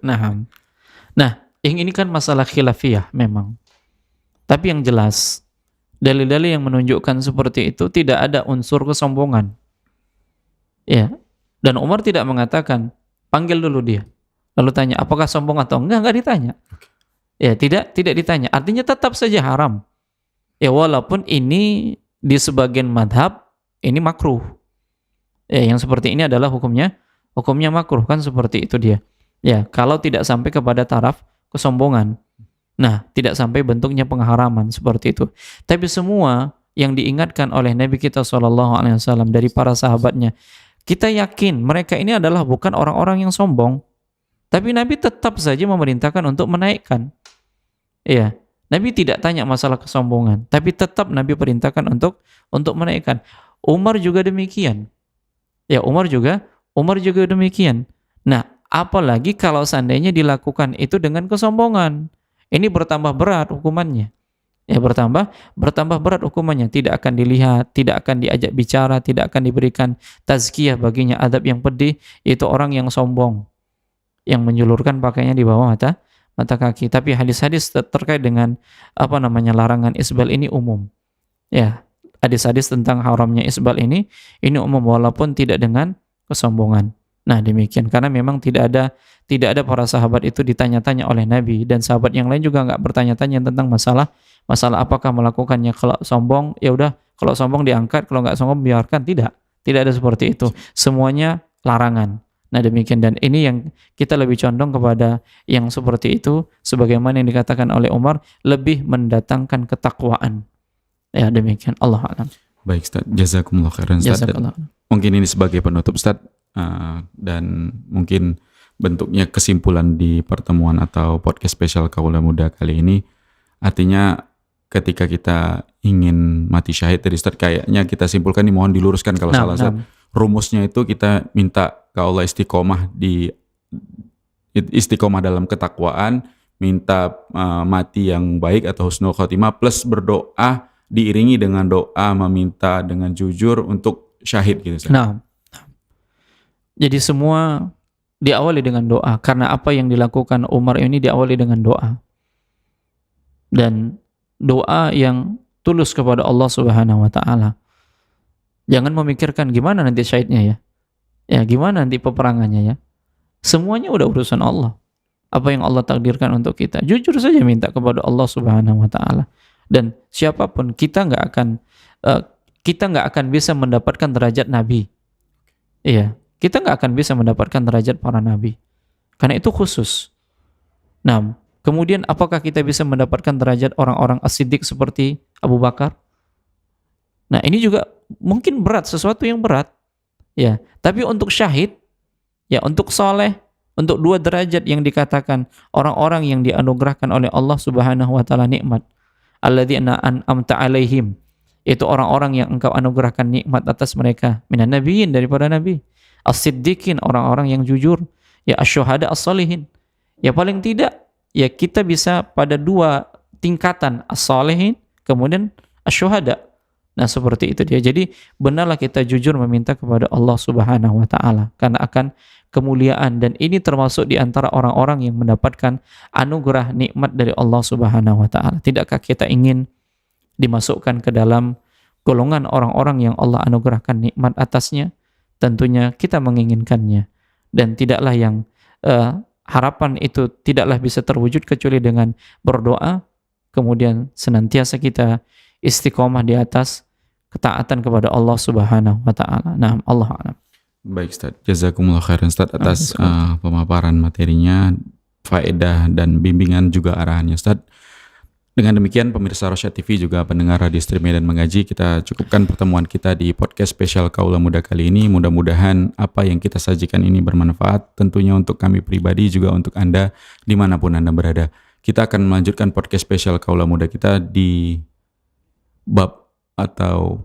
Nah, ini kan masalah khilafiyah memang. Tapi yang jelas, dalil-dalil yang menunjukkan seperti itu tidak ada unsur kesombongan. Ya. Dan Umar tidak mengatakan, panggil dulu dia. Lalu tanya, apakah sombong atau enggak ditanya. Ya, tidak ditanya. Artinya tetap saja haram. Ya, walaupun ini di sebagian madhab ini makruh. Ya, yang seperti ini adalah hukumnya makruh, kan seperti itu dia. Ya, kalau tidak sampai kepada taraf kesombongan. Nah, tidak sampai bentuknya pengharaman seperti itu. Tapi semua yang diingatkan oleh Nabi kita SAW dari para sahabatnya, kita yakin mereka ini adalah bukan orang-orang yang sombong. Tapi Nabi tetap saja memerintahkan untuk menaikkan. Iya, Nabi tidak tanya masalah kesombongan, tapi tetap Nabi perintahkan untuk menaikkan. Umar juga demikian. Ya, Umar juga demikian. Nah, apalagi kalau seandainya dilakukan itu dengan kesombongan. Ini bertambah berat hukumannya. Ya, bertambah berat hukumannya. Tidak akan dilihat, tidak akan diajak bicara, tidak akan diberikan tazkiyah baginya, adab yang pedih. Itu orang yang sombong, yang menjulurkan pakaiannya di bawah mata kaki. Tapi hadis-hadis terkait dengan larangan isbal ini umum. Ya, hadis-hadis tentang haramnya isbal ini umum, walaupun tidak dengan kesombongan. Nah, demikian, karena memang tidak ada para sahabat itu ditanya-tanya oleh Nabi, dan sahabat yang lain juga nggak bertanya-tanya tentang masalah apakah melakukannya. Kalau sombong, ya udah, kalau sombong diangkat, kalau nggak sombong biarkan. Tidak ada seperti itu. Semuanya larangan. Nah, demikian, dan ini yang kita lebih condong kepada yang seperti itu, sebagaimana yang dikatakan oleh Umar, lebih mendatangkan ketakwaan. Ya, demikian. Allah a'lam. Baik Ustaz, jazakumullah khairan Ustaz. Mungkin ini sebagai penutup Ustaz, dan mungkin bentuknya kesimpulan di pertemuan atau podcast spesial Kaula Muda kali ini. Artinya ketika kita ingin mati syahid tadi Ustaz, kayaknya kita simpulkan ini, mohon diluruskan kalau salah Ustaz. Rumusnya itu kita minta ke Allah istiqomah dalam ketakwaan, minta mati yang baik atau husnul khotimah, plus berdoa diiringi dengan doa meminta dengan jujur untuk syahid gitu Ustaz. Nah, jadi semua diawali dengan doa, karena apa yang dilakukan Umar ini diawali dengan doa. Dan doa yang tulus kepada Allah Subhanahu wa taala. Jangan memikirkan gimana nanti syahidnya ya. Ya, gimana nanti peperangannya ya. Semuanya udah urusan Allah. Apa yang Allah takdirkan untuk kita, jujur saja minta kepada Allah Subhanahu wa taala. Dan siapapun, kita nggak akan bisa mendapatkan derajat Nabi. Iya, kita nggak akan bisa mendapatkan derajat para nabi, karena itu khusus. Nah, kemudian apakah kita bisa mendapatkan derajat orang-orang as-siddiq seperti Abu Bakar? Nah, ini juga mungkin berat, sesuatu yang berat. Ya, tapi untuk syahid, ya untuk soleh, untuk dua derajat yang dikatakan orang-orang yang dianugerahkan oleh Allah Subhanahu wa taala nikmat, alladzina an'amta alaihim, itu orang-orang yang engkau anugerahkan nikmat atas mereka, minan nabiyyin, daripada nabi, as-siddiqin, orang-orang yang jujur, ya asyuhada as-salihin. Ya paling tidak ya kita bisa pada dua tingkatan, as-salihin kemudian asyuhada. Nah, seperti itu dia. Jadi benarlah kita jujur meminta kepada Allah Subhanahu wa taala karena akan kemuliaan, dan ini termasuk di antara orang-orang yang mendapatkan anugerah nikmat dari Allah Subhanahu wa taala. Tidakkah kita ingin dimasukkan ke dalam golongan orang-orang yang Allah anugerahkan nikmat atasnya? Tentunya kita menginginkannya, dan tidaklah yang harapan itu tidaklah bisa terwujud kecuali dengan berdoa, kemudian senantiasa kita istiqomah di atas ketaatan kepada Allah Subhanahu wa taala. Nah, Allah a'lam. Baik Ustaz, jazakumullah khairan Ustaz atas pemaparan materinya, faedah dan bimbingan juga arahannya Ustaz. Dengan demikian pemirsa Rosyad TV juga pendengar Radio Stream Medan Mengaji, kita cukupkan pertemuan kita di podcast spesial Kaula Muda kali ini. Mudah-mudahan apa yang kita sajikan ini bermanfaat, tentunya untuk kami pribadi juga untuk Anda dimanapun Anda berada. Kita akan melanjutkan podcast spesial Kaula Muda kita di bab atau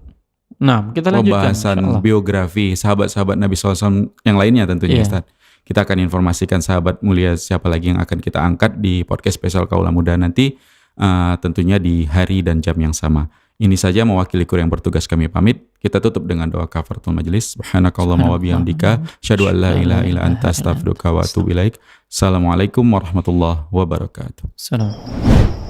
Nah, kita lanjutkan pembahasan insyaallah. biografi sahabat-sahabat Nabi SAW yang lainnya tentunya Iya. Ustaz. Kita akan informasikan sahabat mulia siapa lagi yang akan kita angkat di podcast spesial Kaula Muda nanti, tentunya di hari dan jam yang sama. Ini saja mewakili kru yang bertugas kami pamit. Kita tutup dengan doa kafaratul majlis. Subhanakallahumma wa bihamdika, asyhadu an la ilaha illa anta, astaghfiruka wa atubu ilaik. Assalamualaikum warahmatullahi wabarakatuh. Salam.